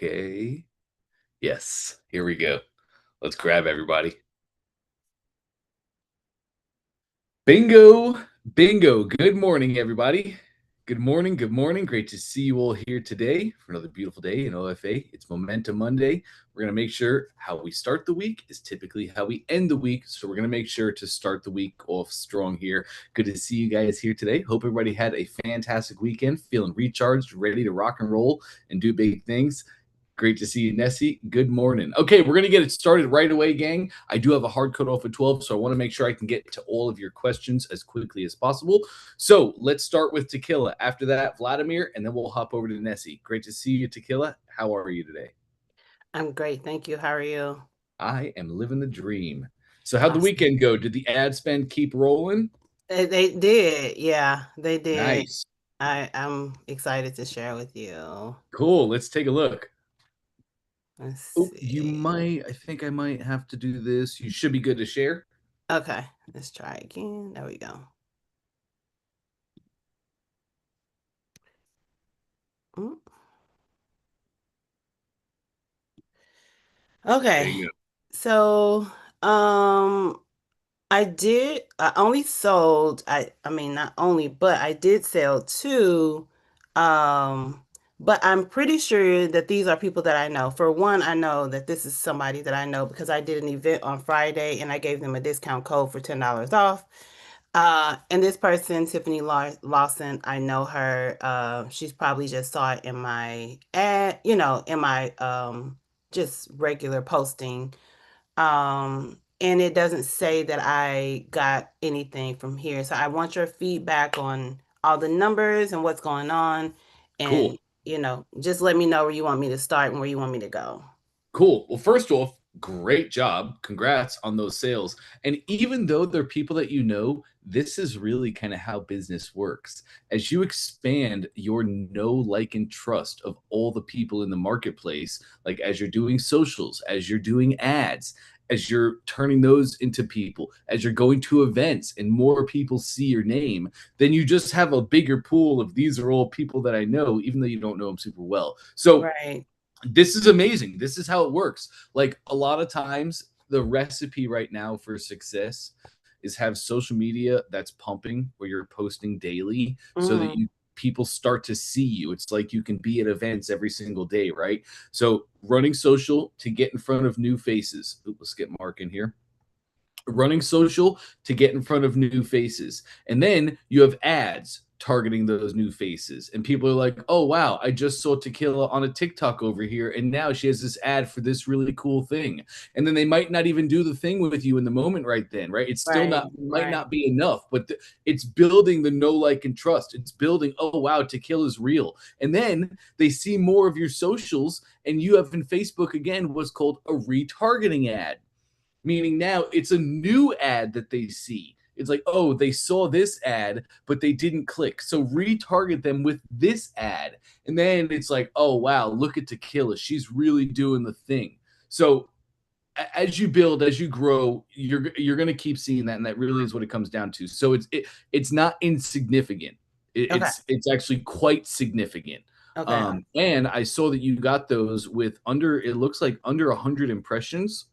Okay. Yes. Here we go. Let's grab everybody. Bingo. Bingo. Good morning, everybody. Good morning. Good morning. Great to see you all here today for another beautiful day in OFA. It's Momentum Monday. We're going to make sure how we start the week is typically how we end the week. So we're going to make sure to start the week off strong here. Good to see you guys here today. Hope everybody had a fantastic weekend, feeling recharged, ready to rock and roll and do big things. Great to see you, Nessie. Good morning. Okay, we're going to get it started right away, gang. I do have a hard cutoff at 12, so I want to make sure I can get to all of your questions as quickly as possible. So let's start with Tequila. After that, Vladimir, and then we'll hop over to Nessie. Great to see you, Tequila. How are you today? I'm great, thank you. How are you? I am living the dream. So how'd the Awesome. weekend go? Did the ad spend keep rolling? They did, yeah, they did. Nice. I'm excited to share with you. Cool. Let's take a look. Let's Oh, you see. might, I think I might have to do this. You should be good to share. Okay, let's try again. There we go. Mm. There Okay, you go. so um, I only sold. I mean not only, but I did sell two. Um, but I'm pretty sure that these are people that I know. For one, I know that this is somebody that I know because I did an event on Friday and I gave them a discount code for $10 off. And this person, Tiffany Lawson, I know her. She's probably just saw it in my ad, in my just regular posting. And it doesn't say that I got anything from here. So I want your feedback on all the numbers and what's going on. And, Cool. just let me know where you want me to start and where you want me to go. Cool. Well, first off, great job. Congrats on those sales. And even though they're people that you know, this is really kind of how business works. As you expand your know, like, and trust of all the people in the marketplace, like as you're doing socials, as you're doing ads, as you're turning those into people, as you're going to events and more people see your name, then you just have a bigger pool of these are all people that I know, even though you don't know them super well. So Right. this is amazing. This is how it works. Like a lot of times, the recipe right now for success is have social media that's pumping where you're posting daily so that Mm, you people start to see you. It's like you can be at events every single day, right? So running social to get in front of new faces. Ooh, let's get Mark in here, running social to get in front of new faces. And then you have ads targeting those new faces. And people are like, oh, wow, I just saw Tequila on a TikTok over here. And now she has this ad for this really cool thing. And then they might not even do the thing with you in the moment right then, right? It's still right, not, might right, not be enough, but it's building the know, like, and trust. It's building, oh, wow, Tequila's real. And then they see more of your socials and you have in Facebook again what's called a retargeting ad, meaning now it's a new ad that they see. It's like, oh, they saw this ad, but they didn't click. So retarget them with this ad. And then it's like, oh, wow, look at Tequila. She's really doing the thing. So as you build, as you grow, you're going to keep seeing that. And that really is what it comes down to. So it's not insignificant. okay, It's actually quite significant. okay, And I saw that you got those with under, it looks like under 100 impressions.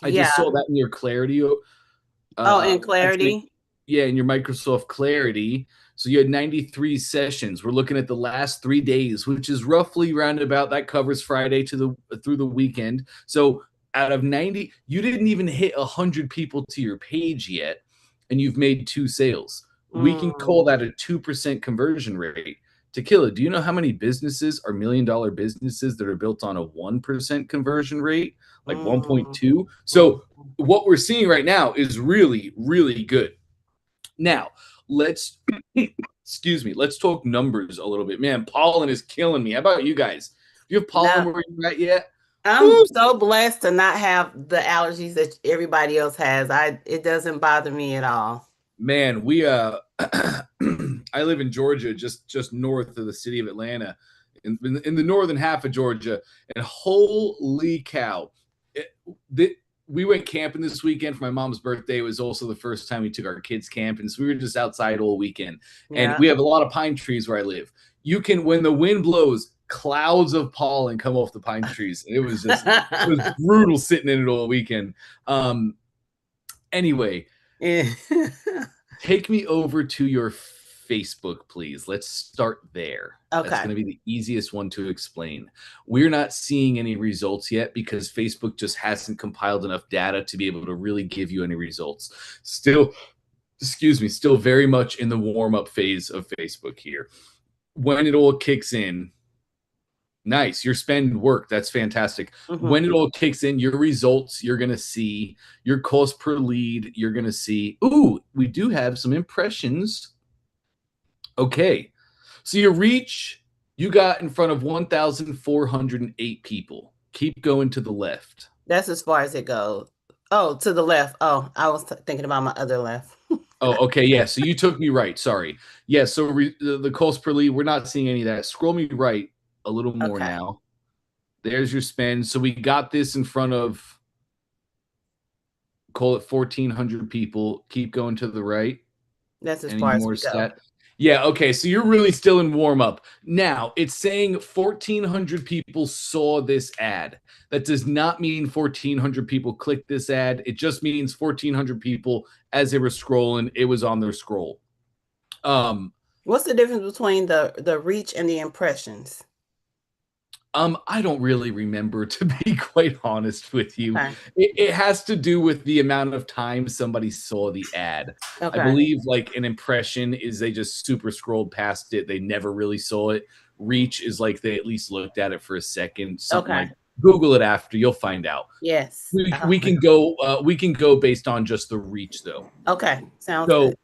I just yeah. saw that in your Clarity, Oh, and actually, clarity. yeah, in your Microsoft Clarity. So you had 93 sessions. We're looking at the last 3 days, which is roughly roundabout that covers Friday to the through the weekend. So out of 90, you didn't even hit 100 people to your page yet, and you've made 2 sales. We can call Mm, that a 2% conversion rate. Tequila, do you know how many businesses are $1 million businesses that are built on a 1% conversion rate? Like mm, 1.2. mm. So what we're seeing right now is really, really good. Now, let's excuse me, let's talk numbers a little bit. Man, pollen is killing me. How about you guys? Do you have pollen No, where you're at yet? I'm Woo! so blessed to not have the allergies that everybody else has. It doesn't bother me at all. Man, we I live in Georgia, just north of the city of Atlanta, in the northern half of Georgia, and holy cow, it, the, we went camping this weekend for my mom's birthday. It was also the first time we took our kids camping, so we were just outside all weekend. And Yeah. we have a lot of pine trees where I live. You can, when the wind blows, clouds of pollen come off the pine trees. It was brutal sitting in it all weekend. Um, anyway, Yeah. take me over to your Facebook, please. Let's start there. That's Okay. going to be the easiest one to explain. We're not seeing any results yet because Facebook just hasn't compiled enough data to be able to really give you any results. Still, excuse me, still very much in the warm up phase of Facebook here. When it all kicks in, nice. Your spend worked. That's fantastic. Hmm. When it all kicks in, your results, you're going to see your cost per lead. You're going to see, ooh, we do have some impressions. Okay. So your reach, you got in front of 1,408 people. Keep going to the left. That's as far as it goes. Oh, to the left. Oh, I was thinking about my other left. Oh, okay. Yeah. So you took me right. Sorry. Yeah. So the cost per lead, we're not seeing any of that. Scroll me right a little more Okay. now. There's your spend. So we got this in front of, call it 1,400 people. Keep going to the right. That's as Any far as more we go. stat? Yeah, okay. So you're really still in warm up. Now, it's saying 1,400 people saw this ad. That does not mean 1,400 people clicked this ad. It just means 1,400 people, as they were scrolling, it was on their scroll. Um, What's the difference between the reach and the impressions? I don't really remember, to be quite honest with you. Okay. It has to do with the amount of time somebody saw the ad. I Okay. believe like an impression is they just super scrolled past it. They never really saw it. Reach is like they at least looked at it for a second. Something Okay. like Google it after, you'll find out. Yes. We can go based on just the reach though. Okay. Sounds good. So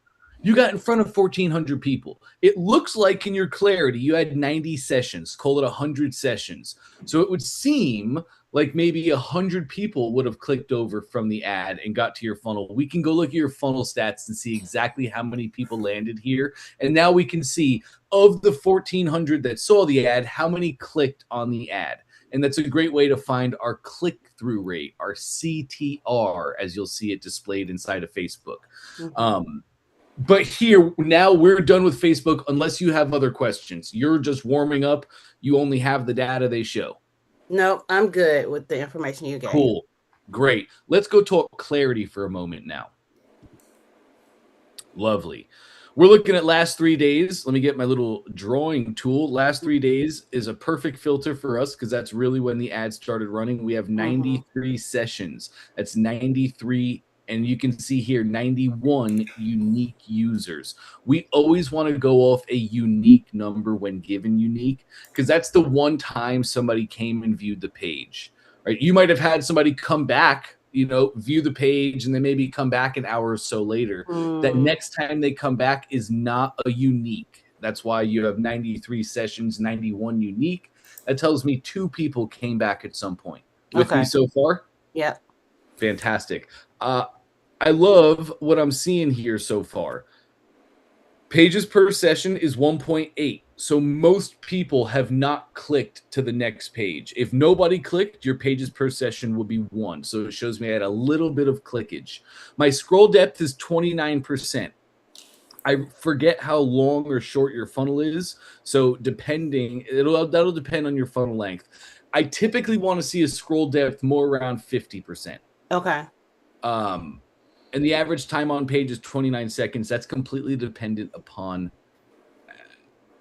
you got in front of 1,400 people. It looks like in your clarity, you had 90 sessions, call it 100 sessions. So it would seem like maybe 100 people would have clicked over from the ad and got to your funnel. We can go look at your funnel stats and see exactly how many people landed here. And now we can see of the 1,400 that saw the ad, how many clicked on the ad. And that's a great way to find our click through rate, our CTR, as you'll see it displayed inside of Facebook. Hmm. But here now we're done with Facebook unless you have other questions. You're just warming up. You only have the data they show. No, I'm good with the information you gave. Cool. Great. Let's go talk clarity for a moment now. Lovely. We're looking at last 3 days. Let me get my little drawing tool. Last 3 days is a perfect filter for us because that's really when the ad started running. We have Hmm. 93 sessions. That's 93. And you can see here 91 unique users. We always want to go off a unique number when given unique because that's the one time somebody came and viewed the page, right? You might have had somebody come back, view the page and then maybe come back an hour or so later. That Mm, next time they come back is not a unique. That's why you have 93 sessions, 91 unique. That tells me two people came back at some point. With me okay. so far? Yep. Fantastic. Uh, I love what I'm seeing here so far. Pages per session is 1.8. So most people have not clicked to the next page. If nobody clicked, your pages per session will be 1. So it shows me I had a little bit of clickage. My scroll depth is 29%. I forget how long or short your funnel is. So that'll depend on your funnel length. I typically want to see a scroll depth more around 50%. Okay. Um, and the average time on page is 29 seconds. That's completely dependent upon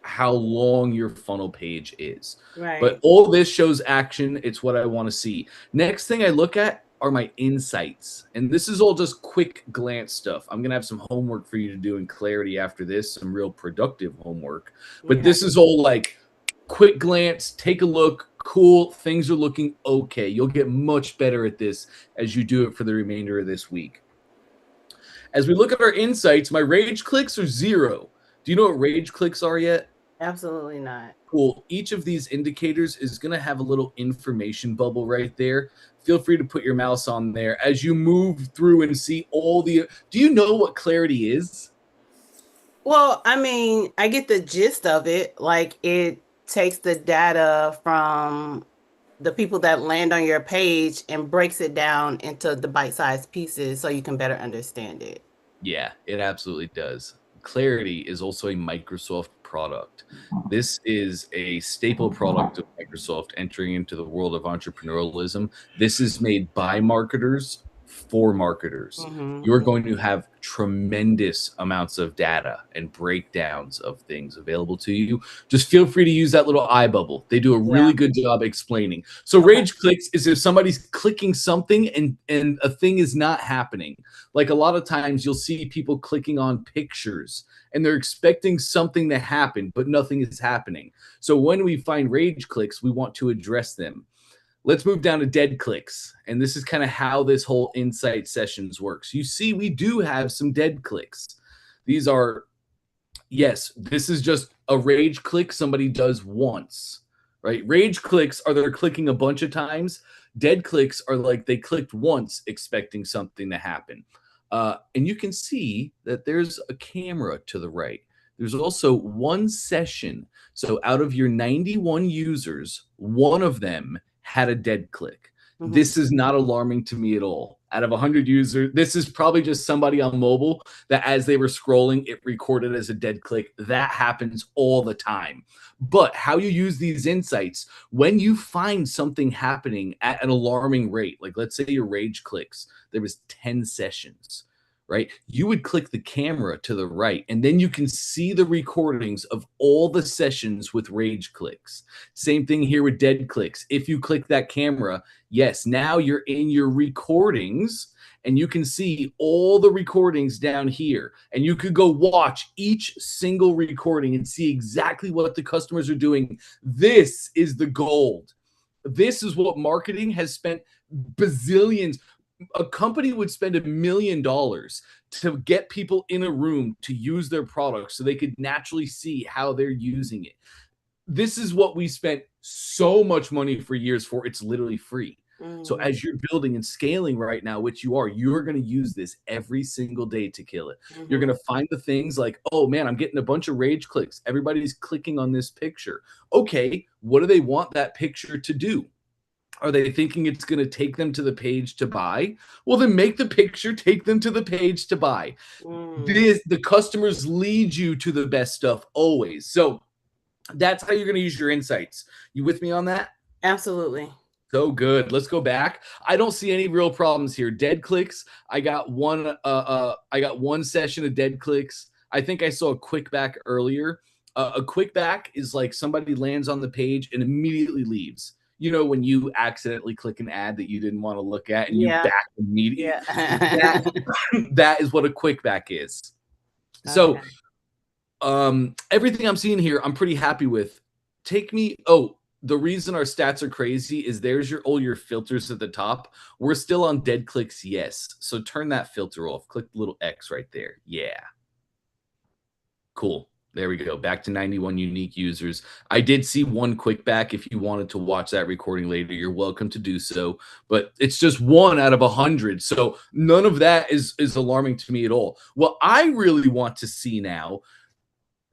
how long your funnel page is. But Right. all this shows action. It's what I want to see. Next thing I look at are my insights. And this is all just quick glance stuff. I'm going to have some homework for you to do in clarity after this, some real productive homework. But Okay. this is all like quick glance, take a look, cool, things are looking okay. You'll get much better at this as you do it for the remainder of this week. As we look at our insights, my rage clicks are 0. Do you know what rage clicks are yet? Absolutely not. Cool. Each of these indicators is going to have a little information bubble right there. Feel free to put your mouse on there as you move through and see all the. Do you know what clarity is? Well, I mean, I get the gist of it. Like it takes the data from the people that land on your page and breaks it down into the bite-sized pieces so you can better understand it. Yeah, it absolutely does. Clarity is also a Microsoft product. This is a staple product of Microsoft entering into the world of entrepreneurialism. This is made by marketers for marketers. Mm-hmm. You're going to have tremendous amounts of data and breakdowns of things available to you. Just feel free to use that little eye bubble. They do a Yeah. really good job explaining. So Okay. rage clicks is if somebody's clicking something and a thing is not happening. Like a lot of times you'll see people clicking on pictures and they're expecting something to happen, but nothing is happening. So when we find rage clicks, we want to address them. Let's move down to dead clicks. And this is kind of how this whole insight sessions works. You see, we do have some dead clicks. These are, yes, this is just a rage click somebody does once, right? Rage clicks are they're clicking a bunch of times. Dead clicks are like they clicked once expecting something to happen. And you can see that there's a camera to the right. There's also one session. So out of your 91 users, one of them had a dead click. Mm-hmm. This is not alarming to me at all. Out of 100 users, this is probably just somebody on mobile that as they were scrolling, it recorded as a dead click. That happens all the time. But how you use these insights when you find something happening at an alarming rate, like let's say your rage clicks, there was 10 sessions, right? You would click the camera to the right, and then you can see the recordings of all the sessions with rage clicks. Same thing here with dead clicks. If you click that camera, yes, now you're in your recordings and you can see all the recordings down here. And you could go watch each single recording and see exactly what the customers are doing. This is the gold. This is what marketing has spent bazillions. A company would spend $1 million to get people in a room to use their product so they could naturally see how they're using it. This is what we spent so much money for years for. It's literally free. So Mm-hmm. as you're building and scaling right now, which you are, you're going to use this every single day to kill it. You're Mm-hmm. going to find the things like, oh man, I'm getting a bunch of rage clicks. Everybody's clicking on this picture. Okay, what do they want that picture to do? Are they thinking it's going to take them to the page to buy? Well, then make the picture take them to the page to buy. Mm. The customers lead you to the best stuff always. So that's how you're going to use your insights. You with me on that? Absolutely. So good. Let's go back. I don't see any real problems here. Dead clicks. I got one session of dead clicks. I think I saw a quick back earlier. A quick back is like somebody lands on the page and immediately leaves. You know, when you accidentally click an ad that you didn't want to look at and you Yeah. back immediately. That Yeah. that is what a quick back is. So Okay. everything I'm seeing here, I'm pretty happy with. Take me. Oh, the reason our stats are crazy is there's your all your filters at the top. We're still on dead clicks, yes. So turn that filter off. Click the little X right there. Yeah, cool. There we go. Back to 91 unique users. I did see one quick back. If you wanted to watch that recording later, you're welcome to do so. But it's just one out of 100. So none of that is alarming to me at all. What I really want to see now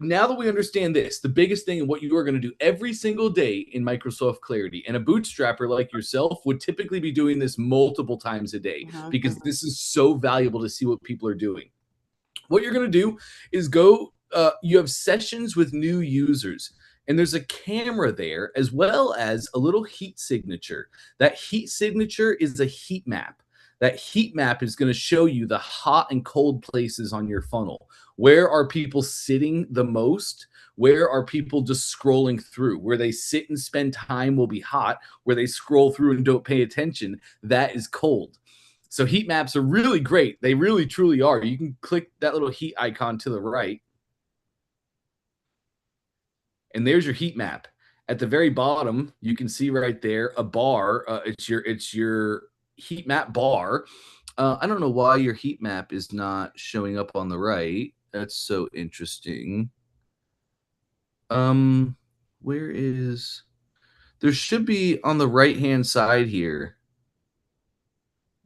that we understand this, the biggest thing and what you are going to do every single day in Microsoft Clarity, and a bootstrapper like yourself would typically be doing this multiple times a day because Mm-hmm. this is so valuable to see what people are doing. What you're going to do is go, you have sessions with new users, and there's a camera there as well as a little heat signature. That heat signature is a heat map. That heat map is going to show you the hot and cold places on your funnel. Where are people sitting the most? Where are people just scrolling through? Where they sit and spend time will be hot. Where they scroll through and don't pay attention, that is cold. So heat maps are really great. They really truly are. You can click that little heat icon to the right, and there's your heat map. At the very bottom, you can see right there a bar. It's your heat map bar. I don't know why your heat map is not showing up on the right. That's so interesting. Um, where is there should be on the right hand side here.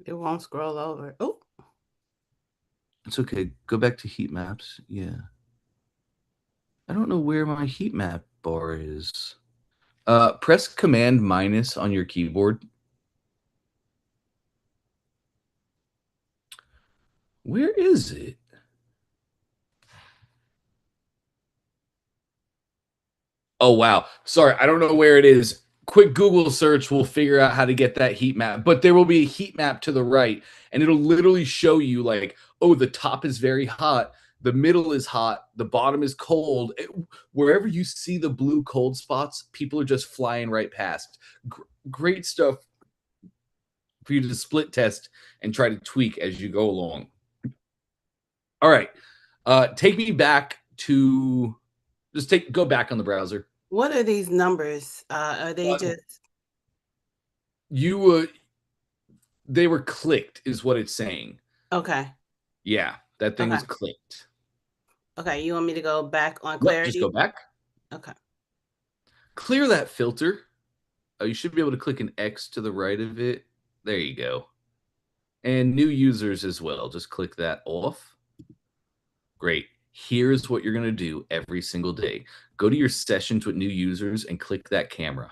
It won't scroll over. Oh, It's okay. Go back to heat maps. Yeah. I don't know where my heat map bar is. Press Command minus on your keyboard. Where is it? Oh wow. Sorry, I don't know where it is. Quick Google search will figure out how to get that heat map. But there will be a heat map to the right, and it'll literally show you like, oh, the top is very hot, the middle is hot, the bottom is cold. Wherever you see the blue cold spots, people are just flying right past. Great stuff for you to split test and try to tweak as you go along. All right. Take me back to just take go back on the browser. What are these numbers? Are they Uh, just you they were clicked is what it's saying. okay? Yeah, that thing was Okay. clicked. Okay. You want me to go back on Yep, just go clarity? back. Okay. Clear that filter. Oh, you should be able to click an X to the right of it. There you go. And new users as well. Just click that off. Great. Here's what you're going to do every single day. Go to your sessions with new users and click that camera.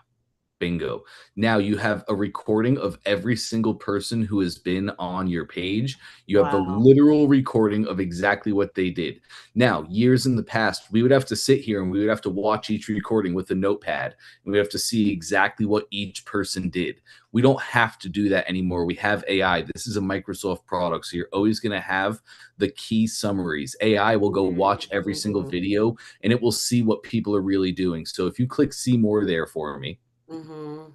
Bingo. Now you have a recording of every single person who has been on your page. You have the Wow. literal recording of exactly what they did. Now, years in the past, we would have to sit here and we would have to watch each recording with a notepad. And we have to see exactly what each person did. We don't have to do that anymore. We have AI. This is a Microsoft product. So you're always going to have the key summaries. AI will go watch every single Mm-hmm. video and it will see what people are really doing. So if you click see more there for me, Mm-hmm.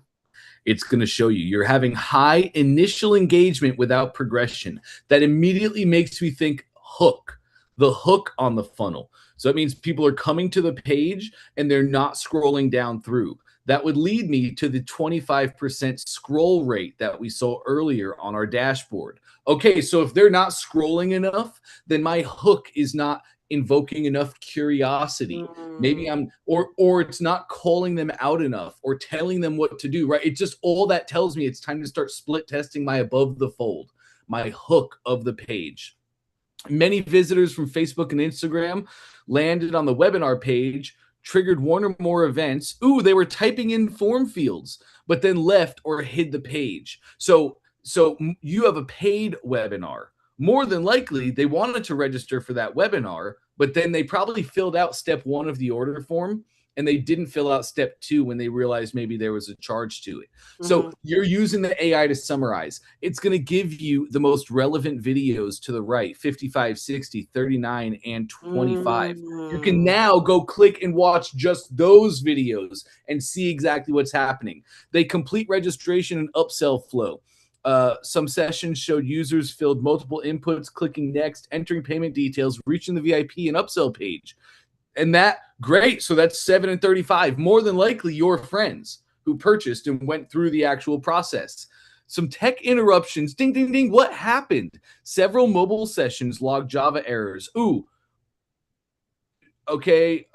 it's going to show you you're having high initial engagement without progression. That immediately makes me think hook, the hook on the funnel. So that means people are coming to the page and they're not scrolling down through. That would lead me to the 25% scroll rate that we saw earlier on our dashboard. Okay, so if they're not scrolling enough, then my hook is not invoking enough curiosity. Maybe Mm. I'm or it's not calling them out enough or telling them what to do, right? It just all that tells me it's time to start split testing my above the fold, my hook of the page. Many visitors from Facebook and Instagram landed on the webinar page, triggered one or more events. Ooh, they were typing in form fields, but then left or hid the page. So you have a paid webinar. More than likely, they wanted to register for that webinar, but then they probably filled out step 1 of the order form and they didn't fill out step 2 when they realized maybe there was a charge to it. So Mm-hmm. you're using the AI to summarize. It's going to give you the most relevant videos to the right 55, 60, 39, and 25. You can Mm. now go click and watch just those videos and see exactly what's happening. They complete registration and upsell flow. Some sessions showed users filled multiple inputs, clicking next, entering payment details, reaching the VIP and upsell page. And that, great. So that's 7 and 35. More than likely, your friends who purchased and went through the actual process. Some tech interruptions. Ding, ding, ding. What happened? Several mobile sessions logged Java errors. Ooh, okay,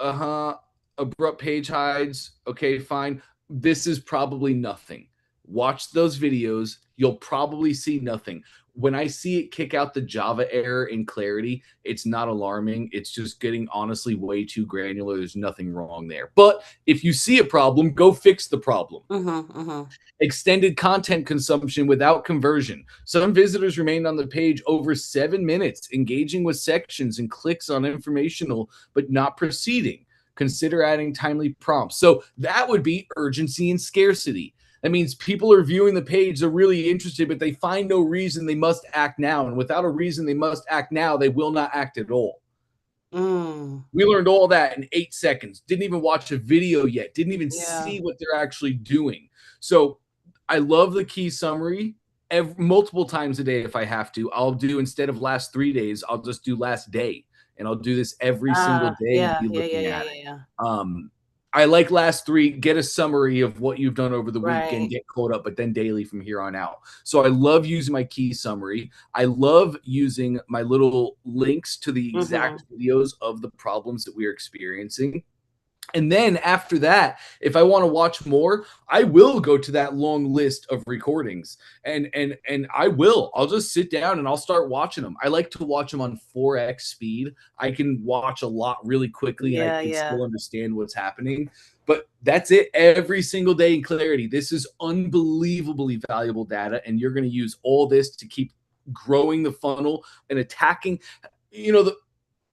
abrupt page hides. Okay, fine. This is probably nothing. Watch those videos. You'll probably see nothing. When I see it kick out the Java error in Clarity, it's not alarming. It's just getting honestly way too granular. There's nothing wrong there. But if you see a problem, go fix the problem. Mm-hmm. Mm-hmm. Extended content consumption without conversion. Some visitors remained on the page over 7 minutes, engaging with sections and clicks on informational, but not proceeding. Consider adding timely prompts. So that would be urgency and scarcity. That means people are viewing the page, they're really interested, but they find no reason they must act now. And without a reason they must act now, they will not act at all. Mm. We learned all that in 8 seconds. Didn't even watch a video yet. Didn't even Yeah. see what they're actually doing. So I love the key summary. Multiple times a day if I have to. I'll do instead of last 3 days, I'll just do last day, and I'll do this every single day and Yeah. be Yeah. Yeah. looking Yeah. at Yeah. it. Yeah. I like last three. Get a summary of what you've done over the week and Right. get caught up, but then daily from here on out. So I love using my key summary. I love using my little links to the Mm-hmm. exact videos of the problems that we are experiencing. And then after that, if I want to watch more, I will go to that long list of recordings and I'll just sit down and I'll start watching them. I like to watch them on 4x speed. I can watch a lot really quickly and I Yeah. can Yeah. still understand what's happening. But that's it every single day in Clarity. This is unbelievably valuable data and you're going to use all this to keep growing the funnel and attacking, you know,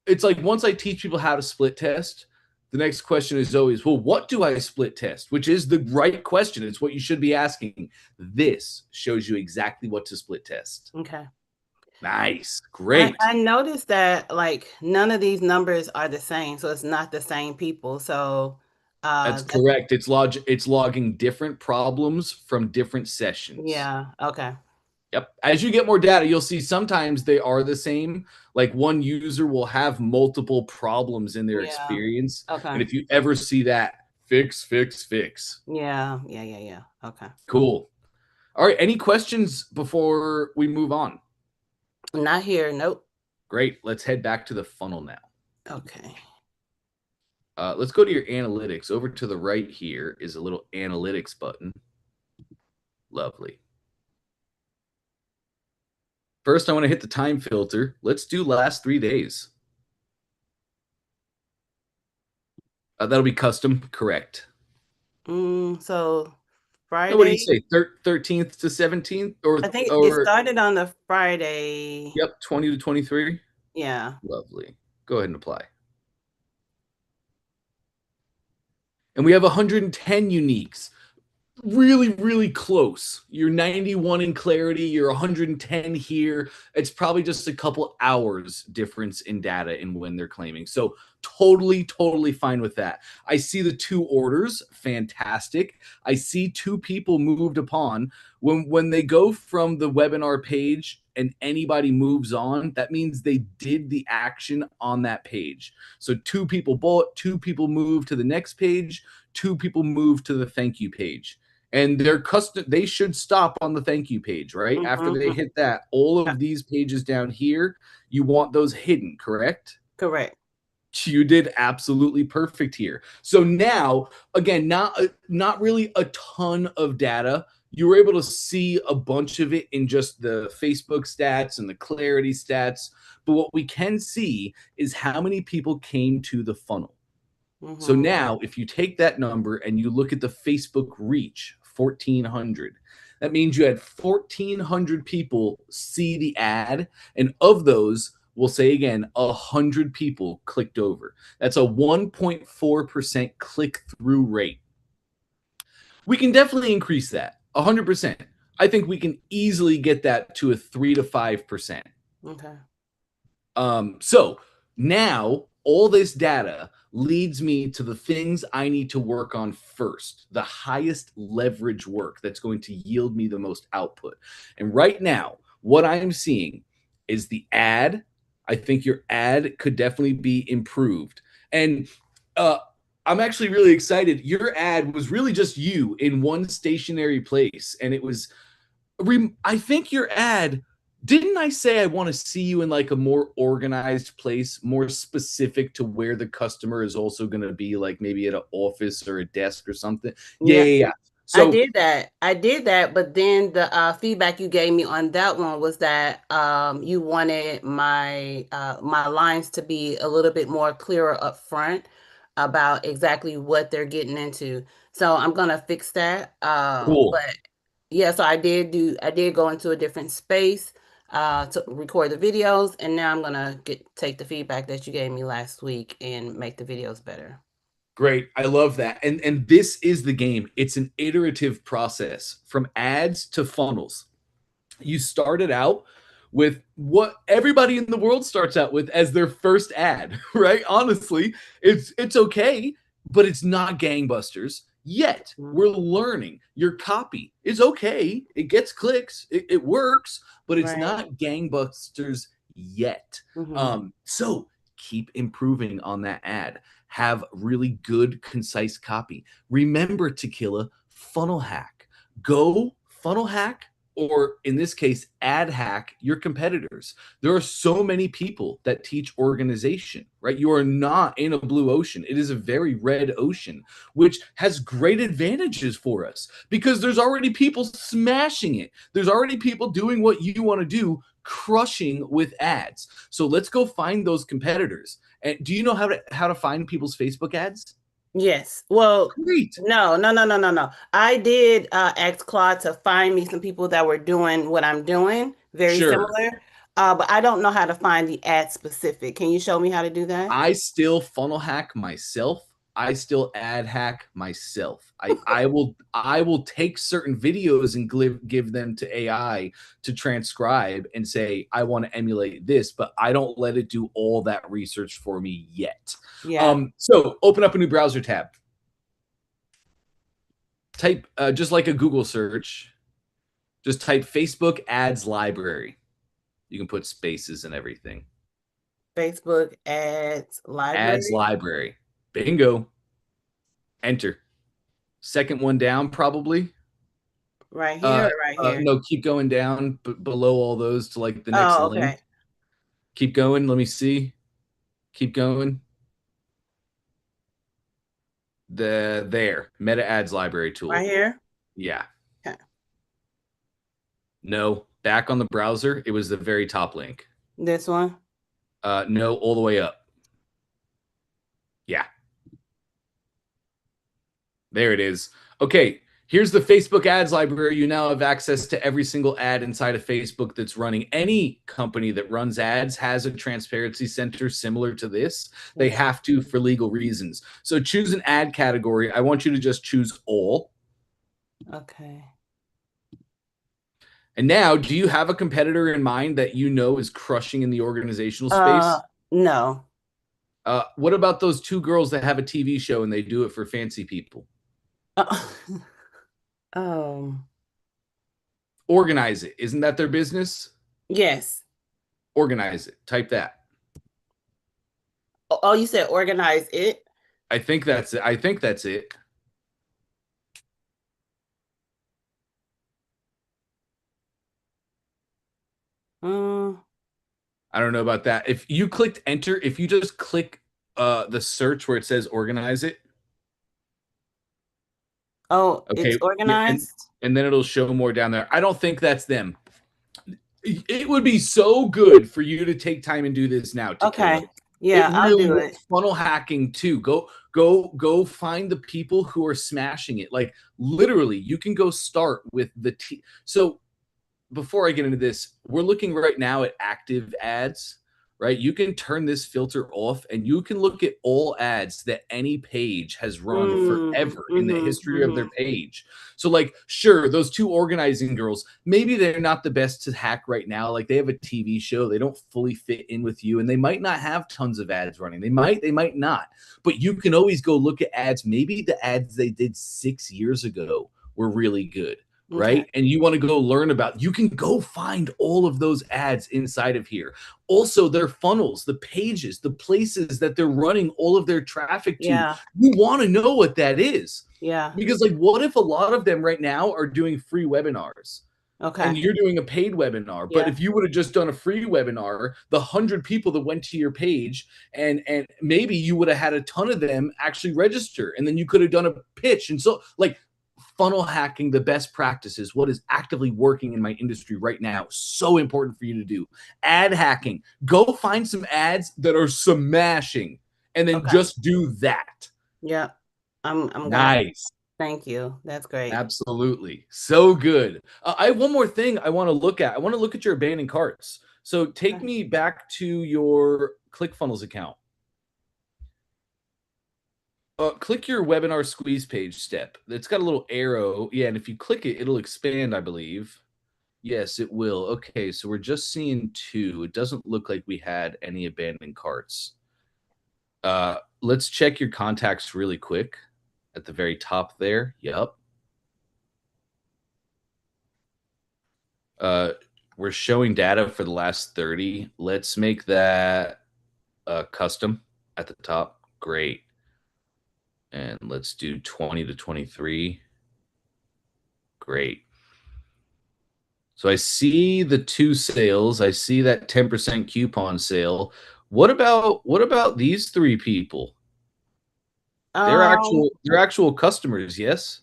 it's like once I teach people how to split test, The next question is always, well, what do I split test? Which is the right question. It's what you should be asking. This shows you exactly what to split test. Okay. Nice. I, Great. I noticed that like none of these numbers are the same, so it's not the same people. So That's that's correct. It's logging different problems from different sessions. yeah, okay. Yep. As you get more data, you'll see sometimes they are the same. Like one user will have multiple problems in their Yeah. experience. Okay. And if you ever see that, fix, fix, fix. Yeah, yeah, yeah, yeah. Okay. Cool. All right. Any questions before we move on? Not here. Nope. Great. Let's head back to the funnel now. Okay. Let's go to your analytics. Over to the right here is a little analytics button. Lovely. First, I want to hit the time filter. Let's do last 3 days. That'll be custom, correct. So Now, what do you Friday, say? 13th to 17th, I think it or started on the Friday. yep, 20 to 23. Yeah. Lovely. Go ahead and apply. And we have 110 uniques. Really, really close. You're 91 in clarity, you're 110 here. It's probably just a couple hours difference in data in when they're claiming. So totally, totally fine with that. I see the two orders, fantastic. I see two people moved upon. When they go from the webinar page and anybody moves on, that means they did the action on that page. So two people bought, two people move to the next page, two people move to the thank you page, and they're custom. They should stop on the thank you page, right? After they Mm-hmm. hit that, all of these pages down here, you want those hidden, correct? Correct. You did absolutely perfect here. So now, again, not really a ton of data. You were able to see a bunch of it in just the Facebook stats and the clarity stats. But what we can see is how many people came to the funnel. So Mm-hmm. now, if you take that number and you look at the Facebook reach, 1,400, that means you had 1,400 people see the ad. And of those, we'll say again, 100 people clicked over. That's a 1.4% click through rate. We can definitely increase that 100%. I think we can easily get that to a 3 to 5%. Okay. So now all this data leads me to the things I need to work on first, the highest leverage work that's going to yield me the most output. And right now, what I'm seeing is the ad. I think your ad could definitely be improved. And uh, I'm actually really excited. Your ad was really just you in one stationary place. And it was I think your ad, didn't I say I want to see you in like a more organized place, more specific to where the customer is also going to be, like maybe at an office or a desk or something? Yeah, Yeah, yeah, yeah. I So did that. I did that, but then the feedback you gave me on that one was that you wanted my lines to be a little bit more clearer up front about exactly what they're getting into. So I'm gonna fix that. cool. But yeah, so I did go into a different space to record the videos, and now I'm gonna take the feedback that you gave me last week and make the videos better. Great. I love that. And this is the game. It's an iterative process from ads to funnels. You started out with what everybody in the world starts out with as their first ad, right? Honestly, it's okay, but it's not gangbusters yet. Mhm. We're learning. Your copy is okay. It gets clicks. It works, but it's Right. not gangbusters yet. Hmm. So keep improving on that ad. Have really good, concise copy. Remember, Tequila, funnel hack. Go funnel hack, or in this case, ad hack your competitors. There are so many people that teach organization, right? You are not in a blue ocean. It is a very red ocean, which has great advantages for us because there's already people smashing it. There's already people doing what you want to do, crushing with ads. So let's go find those competitors. And do you know how to find people's Facebook ads? Yes. Well, Great. no, no, no, no, no, no. I did ask Claude to find me some people that were doing what I'm doing, very Sure. similar. But I don't know how to find the ad specific. Can you show me how to do that? I still funnel hack myself. I still ad hack myself. I will take certain videos and give them to AI to transcribe and say I want to emulate this, but I don't let it do all that research for me yet. Yeah. So open up a new browser tab. Type just like a Google search. Just type Facebook ads library. You can put spaces and everything. Facebook ads Ads library. library. Bingo. Enter. Second one down, probably. Right here or right here? No, keep going down below all those to like the next Oh, link. okay. Keep going. Let me see. Keep going. There. Meta ads library Right tool. here. Yeah. Okay. No. Back on the browser. It was the very top link. This one. No, all the way up. Yeah. There it is. Okay, here's the Facebook ads library. You now have access to every single ad inside of Facebook that's running. Any company that runs ads has a transparency center similar to this. They Yes. have to for legal reasons. So choose an ad category. I want you to just choose all. Okay. And now, do you have a competitor in mind that you know is crushing in the organizational Uh, space? no. What about those two girls that have a TV show and they do it for fancy people? Uh, um, Organize it. Isn't that their business? yes. Organize it. Type that. Oh, you said organize it. I think that's it. I think that's it. Mm. I don't know about that. If you clicked enter, if you just click the search where it says organize it, Oh, it's okay, yeah, organized. and then it'll show more down there. I don't think that's them. It would be so good for you to take time and do this now, Tequila. Okay. It Yeah, I'll really do will. it. Funnel hacking too. Go find the people who are smashing it. Like literally, you can go start with so before I get into this, we're looking right now at active ads, right? You can turn this filter off and you can look at all ads that any page has run Mm, forever in the mm-hmm, history of mm-hmm. their page. So, like, sure, those two organizing girls, maybe they're not the best to hack right now. Like, they have a TV show, they don't fully fit in with you, and they might not have tons of ads running. They might not. But you can always go look at ads. Maybe the ads they did 6 years ago were really good, Okay. right? And you want to go learn about, you can go find all of those ads inside of here. Also, their funnels, the pages, the places that they're running all of their traffic to. Yeah. You want to know what that is. Yeah. Because, like, what if a lot of them right now are doing free webinars? Okay. And you're doing a paid webinar, but Yeah. if you would have just done a free webinar, the 100 people that went to your page, and maybe you would have had a ton of them actually register, and then you could have done a pitch. And so, like, funnel hacking, the best practices, what is actively working in my industry right now, so important for you to do. Ad hacking, go find some ads that are smashing, and then Okay. just do that. Yeah. I'm gonna Nice. thank you. That's great. Absolutely. So good. I have one more thing I want to look at. I want to look at your abandoned carts. So take Okay. me back to your ClickFunnels account. Click your webinar squeeze page step. It's got a little arrow. Yeah, and if you click it, it'll expand, I believe. Yes, it will. Okay, so we're just seeing two. It doesn't look like we had any abandoned carts. Let's check your contacts really quick at the very top there. Yep. Uh, we're showing data for the last 30. Let's make that custom at the top. Great. And let's do 20 to 23. Great. So I see the two sales. I see that 10% coupon sale. What about these three people? Um, They're actual customers, yes?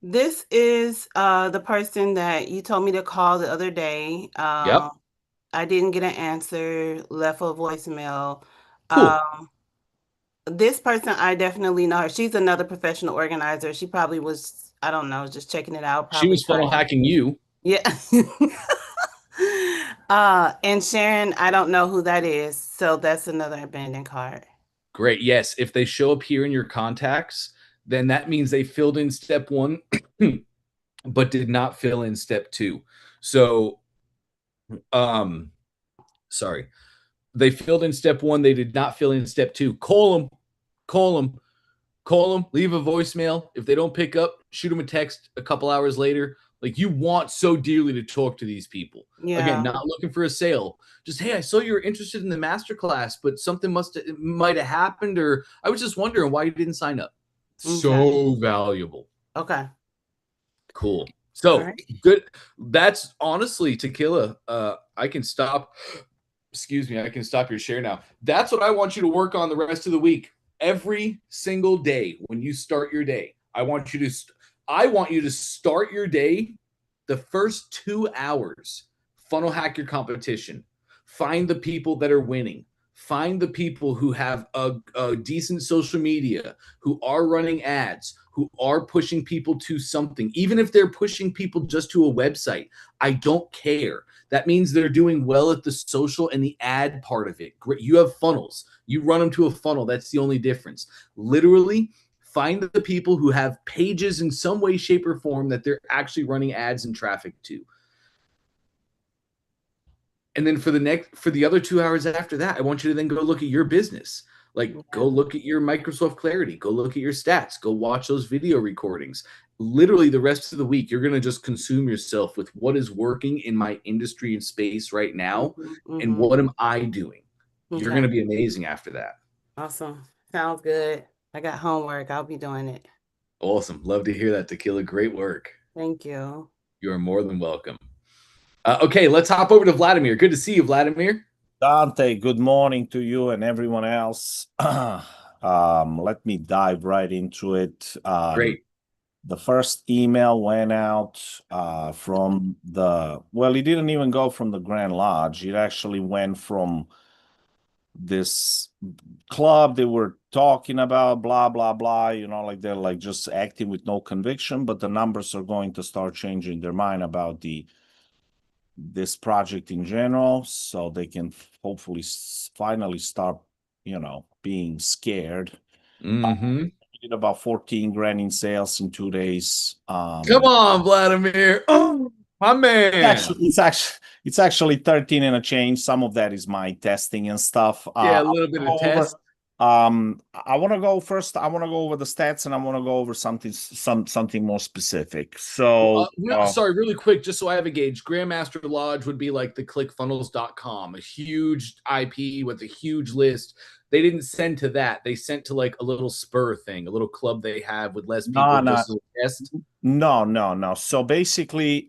this is the person that you told me to call the other day. Yep. I didn't get an answer, left a voicemail. Cool. This person, I definitely know her. She's another professional organizer. She probably was, I don't know, just checking it out, She probably was funnel trying. hacking you. Yeah. And Sharon, I don't know who that is, so that's another abandoned card. Great. Yes. If they show up here in your contacts, then that means they filled in step one, but did not fill in step two. So, um, sorry, they filled in step one, they did not fill in step two. Call them, call them, leave a voicemail. If they don't pick up, shoot them a text a couple hours later. Like you want so dearly to talk to these people. Again, Yeah. not looking for a sale. Just hey, I saw you were interested in the master class, but something might have happened, or I was just wondering why you didn't sign up. Okay. So valuable. Okay. Cool. All So right. good. That's honestly tequila. I can stop. Excuse me. I can stop your share now. That's what I want you to work on the rest of the week. Every single day when you start your day, I want you to start your day the first 2 hours. Funnel hack your competition. Find the people that are winning. Find the people who have a decent social media, who are running ads, who are pushing people to something, even if they're pushing people just to a website. I don't care. That means they're doing well at the social and the ad part of it. Great. You have funnels. You run them to a funnel. That's the only difference. Literally, find the people who have pages in some way, shape, or form that they're actually running ads and traffic to. And then for the other 2 hours after that, I want you to then go look at your business. Like go Yeah. look at your Microsoft Clarity, go look at your stats, go watch those video recordings. Literally the rest of the week, you're going to just consume yourself with what is working in my industry and space right now Mm-hmm. and Mm-hmm. what am I doing. You're going Okay. to be amazing after that. Awesome. Sounds good. I got homework. I'll be doing it. Awesome. Love to hear that, Tequila. Great work. Thank you. You are more than welcome. Okay, let's hop over to Vladimir. Good to see you, Vladimir. Dante, good morning to you and everyone else. Let me dive right into it. Great. The first email went out from well, it didn't even go from the Grand Lodge. It actually went from this club they were talking about, blah, blah, blah, like they're like just acting with no conviction, but the numbers are going to start changing their mind about this project in general, so they can hopefully finally stop, being scared. Mm-hmm. We did about 14 grand in sales in 2 days. Come on, Vladimir. Oh, my man. It's actually 13 and a change. Some of that is my testing and stuff. Yeah, a little bit of test. I want to go first. I want to go over the stats, and I want to go over something more specific. So, No, sorry, really quick, just so I have a gauge. Grandmaster Lodge would be like the clickfunnels.com, a huge IP with a huge list. They didn't send to that. They sent to like a little spur thing, a little club they have with less no, people no, just as a test. no. So basically,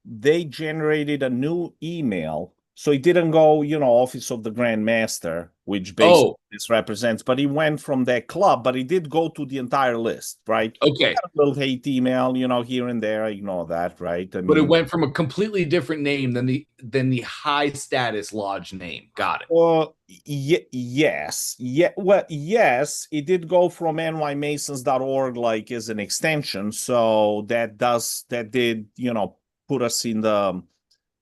they generated a new email. So it didn't go, Office of the Grand Master, which basically Oh, this represents, but he went from that club, but he did go to the entire list, right? okay. A little hate email, here and there. I ignore that, right? I But it mean, went from a completely different name than the high status lodge name. Got it. yes. Yeah, well, yes, it did go from nymasons.org like as an extension. So that did, put us in the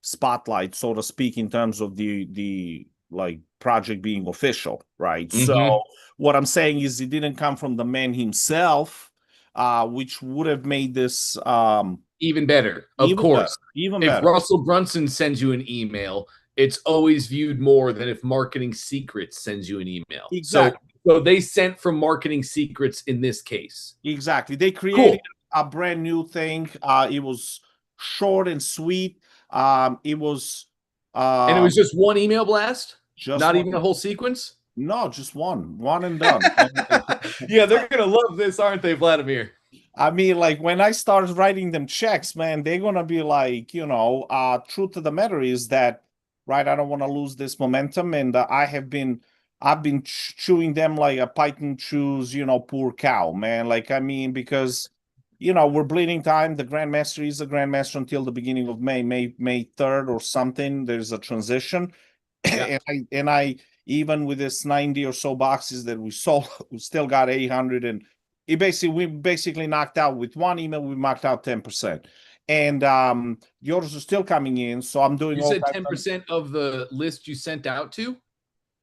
spotlight, so to speak, in terms of the like project being official, right? So Mm-hmm. what I'm saying is it didn't come from the man himself, which would have made this Even better. Of even better, course. even If better. Russell Brunson sends you an email, it's always viewed more than if Marketing Secrets sends you an email. So Exactly. so they sent from Marketing Secrets in this case. Exactly. They created Cool. a brand new thing. It was short and sweet. It was And it um, was just one email blast, just not one. even a whole sequence. No, just one and done. And Yeah, they're gonna love this, aren't they, Vladimir? I mean, like when I start writing them checks, man, they're gonna be like, truth of the matter is that, right? I don't want to lose this momentum, and I've been chewing them like a python chews, poor cow, man. Like, I mean, because we're bleeding time. The Grandmaster is the Grandmaster until the beginning of May 3rd or something. There's a transition, Yeah. and I even with this 90 or so boxes that we sold, we still got 800, and we basically knocked out with one email. We knocked out 10%, and the orders are still coming in. So I'm doing You all said kinds of 10% of the list you sent out to?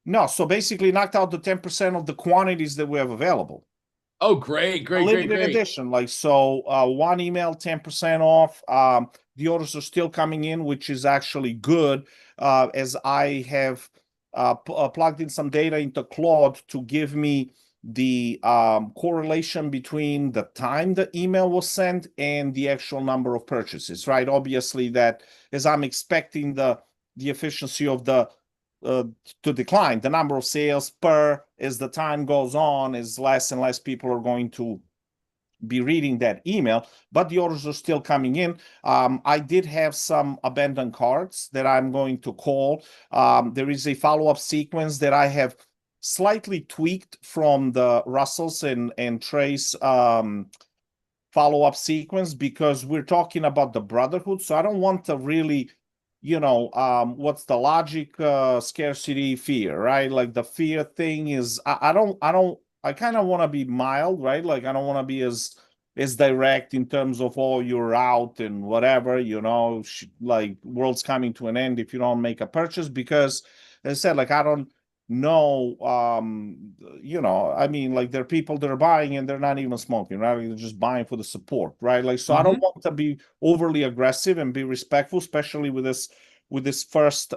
No, so basically knocked out the 10% of the quantities that we have available. Oh, great, A great, great, limited great. edition, like so, one email, 10% off. The orders are still coming in, which is actually good, as I have plugged in some data into Claude to give me the correlation between the time the email was sent and the actual number of purchases, right? Obviously, that as I'm expecting the efficiency of the uh, to decline. The number of sales per as the time goes on is less and less people are going to be reading that email, but the orders are still coming in. I did have some abandoned carts that I'm going to call. There is a follow-up sequence that I have slightly tweaked from the Russells and Trace follow-up sequence because we're talking about the brotherhood. So I don't want to really, what's the logic, scarcity, fear, right? Like the fear thing is, I kind of want to be mild, right? Like I don't want to be as direct in terms of, oh, you're out and whatever, like world's coming to an end if you don't make a purchase, because as I said, like I don't know, I mean, like there are people that are buying and they're not even smoking, right? They're just buying for the support, right? Like, so I don't want to be overly aggressive and be respectful, especially with this first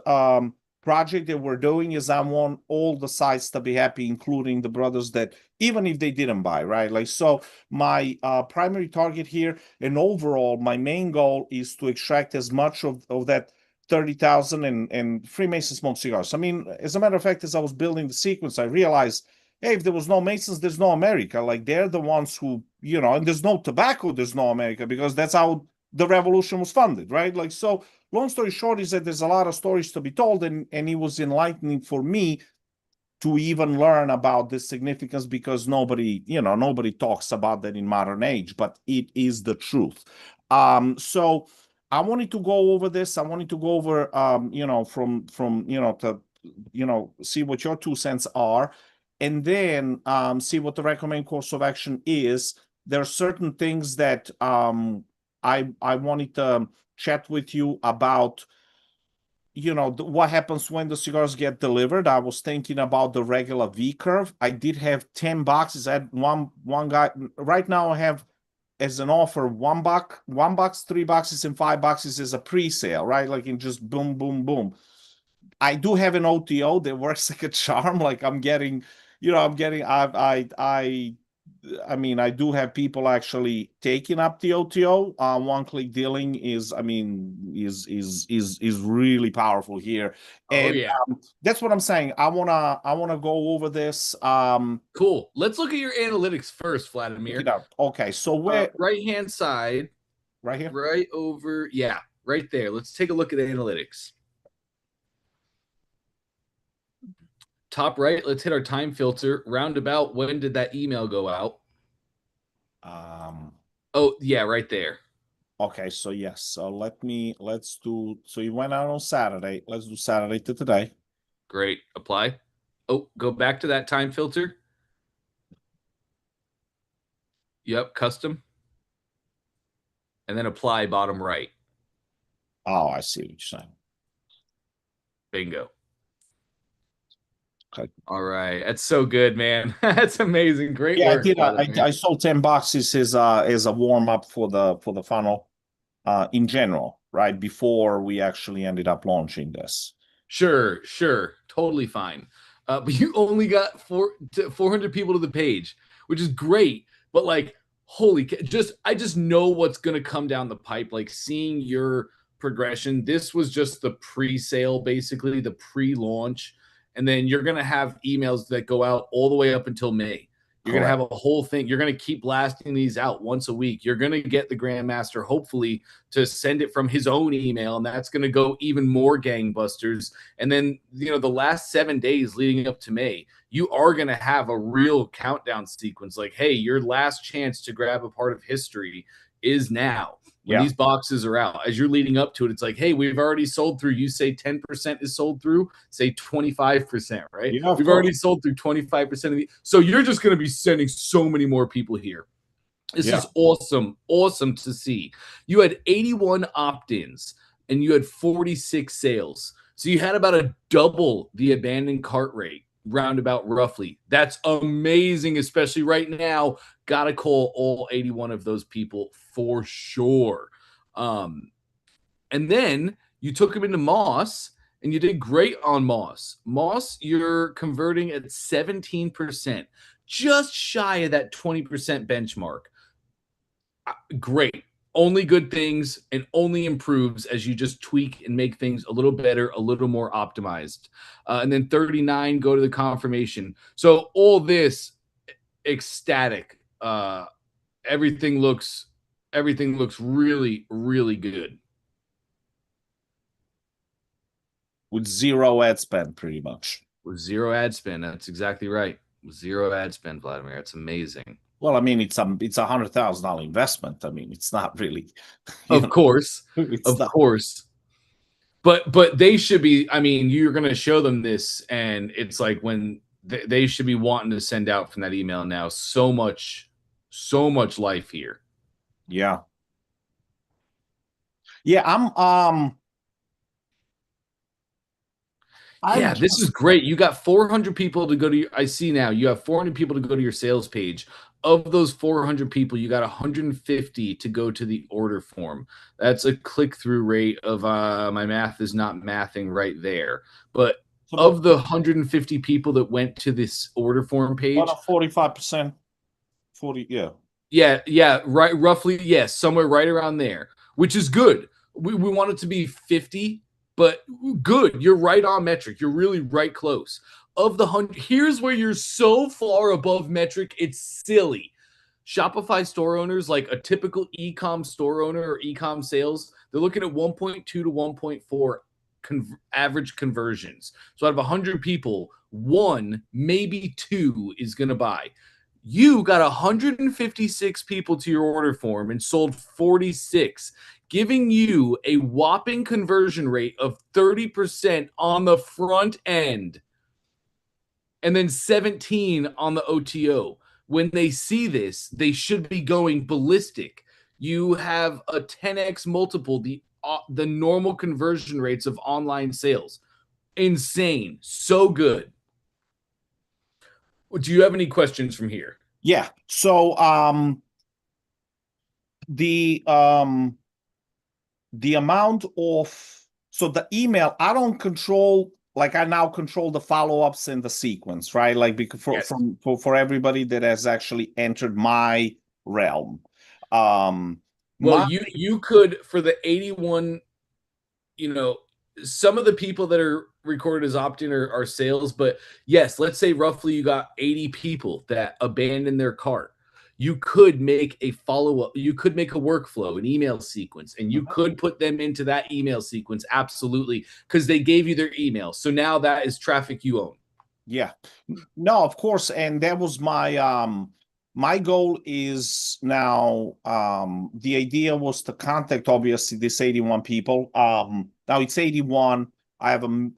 project that we're doing. Is I want all the sites to be happy, including the brothers that even if they didn't buy, right? Like, so my primary target here and overall my main goal is to extract as much of that 30,000 and Freemason smoked cigars. I mean, as a matter of fact, as I was building the sequence, I realized, hey, if there was no Masons, there's no America. Like they're the ones who, and there's no tobacco, there's no America, because that's how the revolution was funded, right? Like, so long story short is that there's a lot of stories to be told, and it was enlightening for me to even learn about this significance, because nobody talks about that in modern age, but it is the truth. So I wanted to go over this. I wanted to go over, from to see what your 2 cents are, and then see what the recommended course of action is. There are certain things that I wanted to chat with you about, what happens when the cigars get delivered. I was thinking about the regular V curve. I did have 10 boxes. I had one guy. Right now I have as an offer $1, 3 boxes, and 5 boxes as a pre-sale, right? Like in just boom, boom, boom. I do have an OTO that works like a charm. Like I'm getting, I mean, I do have people actually taking up the OTO. One-click dealing is, I mean, is really powerful here, Oh and yeah. that's what I'm saying. I wanna go over this. Cool. Let's look at your analytics first, Check it Vladimir. out. Okay, so where Right hand side, right here? right over. Yeah, right there. Let's take a look at analytics. Top right, let's hit our time filter. Roundabout, when did that email go out? Um, Oh, yeah, right there. okay, so yes, so let's do. So you went out on Saturday. Let's do Saturday to today. Great. Apply. Oh, go back to that time filter. Yep, custom. And then apply bottom right. Oh, I see what you're saying. Bingo. Okay. All right. That's so good, man. That's amazing. Great Yeah, I work, did. I Vladimir. sold 10 boxes as a warm up for the funnel, in general, right before we actually ended up launching this. Sure, sure. Totally fine. But you only got 400 people to the page, which is great. But like, I just know what's going to come down the pipe. Like seeing your progression. This was just the pre-sale, basically the pre-launch. And then you're going to have emails that go out all the way up until May. You're going to Correct. have a whole thing. You're going to keep blasting these out once a week. You're going to get the Grandmaster, hopefully, to send it from his own email. And that's going to go even more gangbusters. And then, the last 7 days leading up to May, you are going to have a real countdown sequence like, hey, your last chance to grab a part of history is now. When Yeah. these boxes are out, as you're leading up to it, it's like, hey, we've already sold through. You say 10% is sold through, say 25%, right? Yeah, of We've course. already sold through 25% of the. So you're just going to be sending so many more people here. This Yeah. is awesome. Awesome to see. You had 81 opt ins and you had 46 sales. So you had about a double the abandoned cart rate, roundabout roughly. That's amazing, especially right now. Got to call all 81 of those people for sure. Um, and then you took him into Moss and you did great on Moss. Moss, you're converting at 17%, just shy of that 20% benchmark. Great. Only good things and only improves as you just tweak and make things a little better, a little more optimized. And then 39, go to the confirmation. So all this ecstatic. Everything looks really, really good. With zero ad spend, pretty much. With zero ad spend. That's exactly right. With zero ad spend, Vladimir. That's amazing. Well, I mean, it's $100,000 investment. I mean, it's not really, Of course. it's Of not. course. But they should be, I mean, you're going to show them this, and it's like when they should be wanting to send out from that email now. So much life here. Yeah. Yeah, Yeah, this is great. You got 400 people to go to your, I see now you have 400 people to go to your sales page. Of those 400 people, you got 150 to go to the order form. That's a click-through rate of my math is not mathing right there. But of the 150 people that went to this order form page, about 45%, 40, yeah. Yeah, right, roughly, yes, somewhere right around there, which is good. We want it to be 50, but good. You're right on metric. You're really right close. Of the 100, here's where you're so far above metric, it's silly. Shopify store owners, like a typical e-com store owner or e-com sales, they're looking at 1.2 to 1.4 average conversions. So out of 100 people, one, maybe two is going to buy. You got 156 people to your order form and sold 46, giving you a whopping conversion rate of 30% on the front end and then 17 on the OTO. When they see this, they should be going ballistic. You have a 10x multiple the normal conversion rates of online sales. Insane. So good. Do you have any questions from here? Yeah. So the amount of, so the email, I don't control, like I now control the follow-ups and the sequence, right? Like Yes. for everybody that has actually entered my realm. Well, you could, for the 81, some of the people that are recorded as opt-in are sales, but yes, let's say roughly you got 80 people that abandon their cart. You could make a follow-up, you could make a workflow, an email sequence, and you could put them into that email sequence, absolutely, because they gave you their email. So now that is traffic you own. Yeah. No, of course. And that was my goal is now, the idea was to contact obviously this 81 people. Now it's 81. I have a,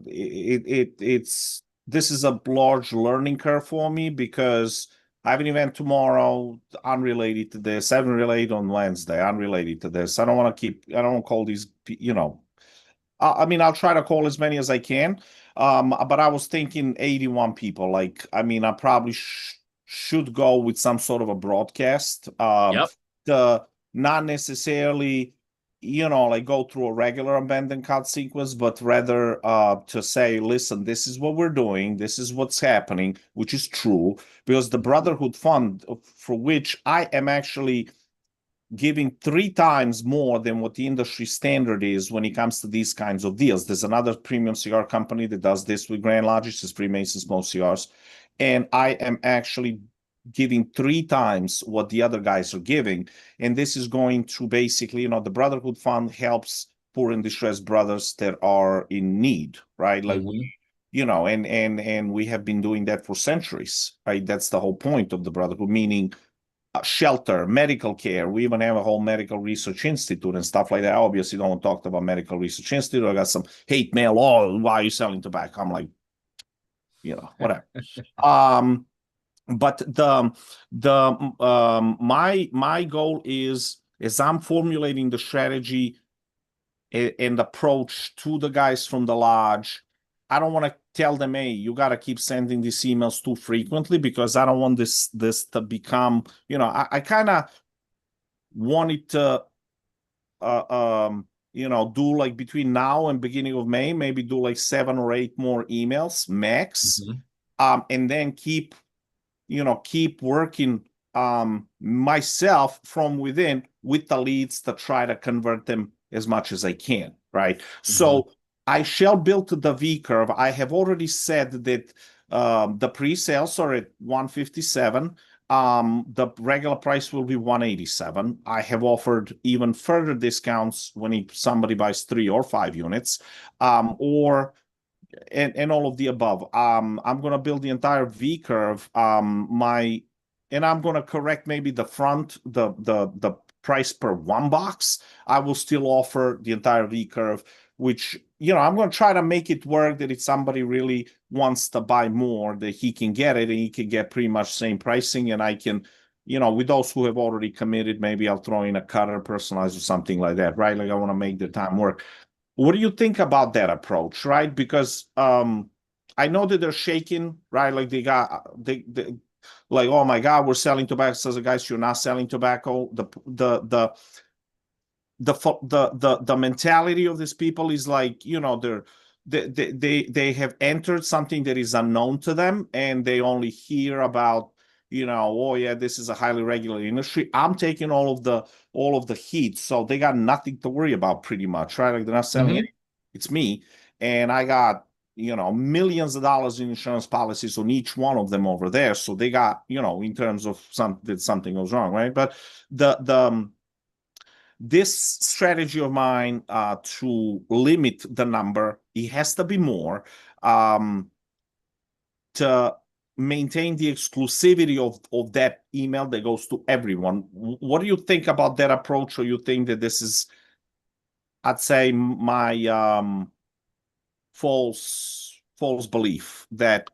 it's, this is a large learning curve for me because I have an event tomorrow unrelated to this. I have an relate on Wednesday unrelated to this. I don't want to call these, I mean, I'll try to call as many as I can. But I was thinking 81 people. Like, I mean, I probably should go with some sort of a broadcast. Yep. To not necessarily, like go through a regular abandoned cart sequence, but rather to say, listen, this is what we're doing, this is what's happening, which is true, because the Brotherhood Fund, for which I am actually giving 3 times more than what the industry standard is when it comes to these kinds of deals. There's another premium cigar company that does this with Grand Lodge, it's Freemasons Smoke Cigars, and I am actually giving 3 times what the other guys are giving. And this is going to basically, the Brotherhood Fund helps poor and distressed brothers that are in need, right? Like, and we have been doing that for centuries, right? That's the whole point of the Brotherhood, meaning shelter, medical care. We even have a whole medical research institute and stuff like that. Obviously, no one talked about medical research institute. I got some hate mail. Oh, why are you selling tobacco? I'm like, whatever. But my goal is, as I'm formulating the strategy, and approach to the guys from the lodge. I don't want to tell them, hey, you got to keep sending these emails too frequently, because I don't want this to become, I kind of want it to do like between now and beginning of May, maybe do like 7 or 8 more emails max. Mhm. And then keep working myself from within with the leads to try to convert them as much as I can, right? Mhm. So I shall build the V curve. I have already said that the pre-sales are at 157. The regular price will be 187. I have offered even further discounts when somebody buys 3 or 5 units, or and all of the above. I'm gonna build the entire V curve. And I'm gonna correct maybe the front, the price per one box. I will still offer the entire V curve, which I'm gonna try to make it work that if somebody really wants to buy more, that he can get it and he can get pretty much same pricing. And I can, with those who have already committed, maybe I'll throw in a cutter personalized or something like that, right? Like I want to make the time work. What do you think about that approach, right? Because I know that they're shaking, right? Like they like, oh my God, we're selling tobacco. Says the guys, you're not selling tobacco. The mentality of these people is like, they have entered something that is unknown to them, and they only hear about, oh yeah, this is a highly regulated industry. I'm taking all of the heat, so they got nothing to worry about pretty much, right? Like they're not selling Mhm. anything. It's me, and I got millions of dollars in insurance policies on each one of them over there. So they got, in terms of something goes wrong, right? But the this strategy of mine to limit the number, it has to be more, to maintain the exclusivity of that email that goes to everyone. What do you think about that approach? Or you think that this is, I'd say, my false belief that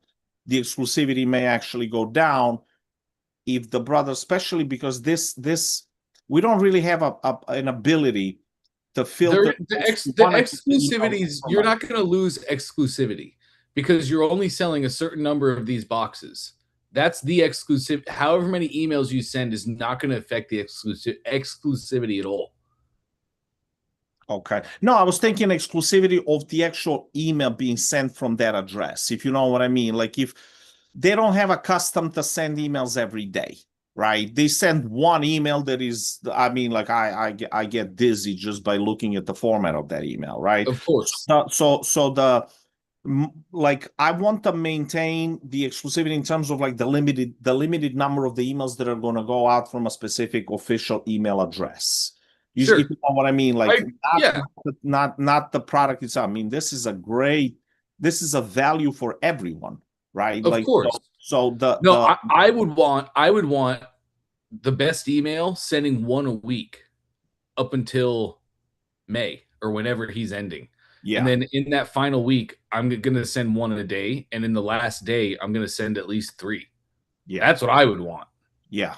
the exclusivity may actually go down if the brother, especially because this we don't really have an ability to filter those who The want to get the emails exclusivities, you're from not going to lose exclusivity because you're only selling a certain number of these boxes. That's the exclusive. However many emails you send is not going to affect the exclusivity at all. Okay. No, I was thinking exclusivity of the actual email being sent from that address, if you know what I mean. Like if they don't have a custom to send emails every day, right? They send one email that is, I mean, like I get dizzy just by looking at the format of that email, right? Of course. Like I want to maintain the exclusivity in terms of like the limited number of the emails that are going to go out from a specific official email address. If Sure. you know what I mean, like Yeah, not the product itself. I mean, this is a value for everyone, right? of Like course. so No, the I would want the best email sending one a week up until May or whenever he's ending. And yeah, then in that final week, I'm going to send one a day. And in the last day, I'm going to send at least three. yeah, That's what I would want. yeah.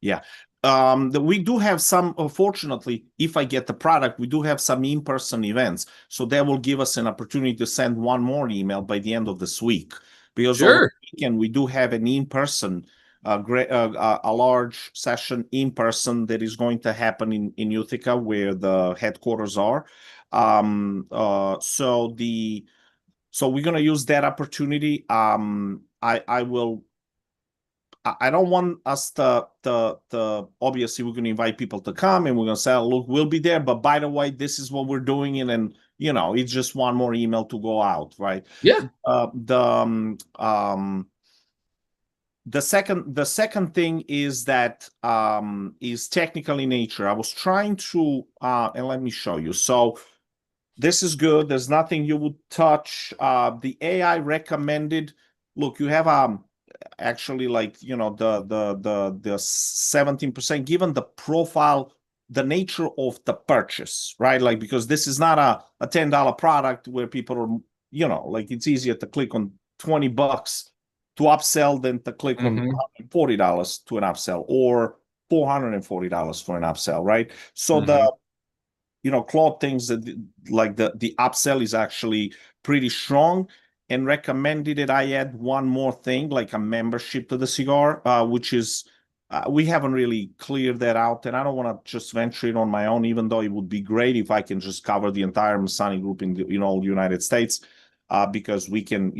Yeah. We do have some, unfortunately, if I get the product, we do have some in-person events. So that will give us an opportunity to send one more email by the end of this week. Because over Sure. the weekend, we do have an in-person, a large session in person that is going to happen in Utica, where the headquarters are. So we're going to use that opportunity. I will I don't want us to obviously we're going to invite people to come and we're going to say, look, we'll be there. But by the way, this is what we're doing. And then, it's just one more email to go out, right? Yeah. Uh, the, the second thing is that is technical in nature. I was trying to and let me show you. So this is good. There's nothing you would touch. The AI recommended. Look, you have actually like the 17% given the profile, the nature of the purchase, right? Like because this is not a $10 product where people are, like it's easier to click on $20 to upsell than to click on Mm-hmm. $140 to an upsell or $440 for an upsell, right? So the Mm-hmm. Claude thinks that like the upsell is actually pretty strong, and recommended that I add one more thing, like a membership to the cigar, which is we haven't really cleared that out, and I don't want to just venture it on my own, even though it would be great if I can just cover the entire Masani group in the United States, because we can,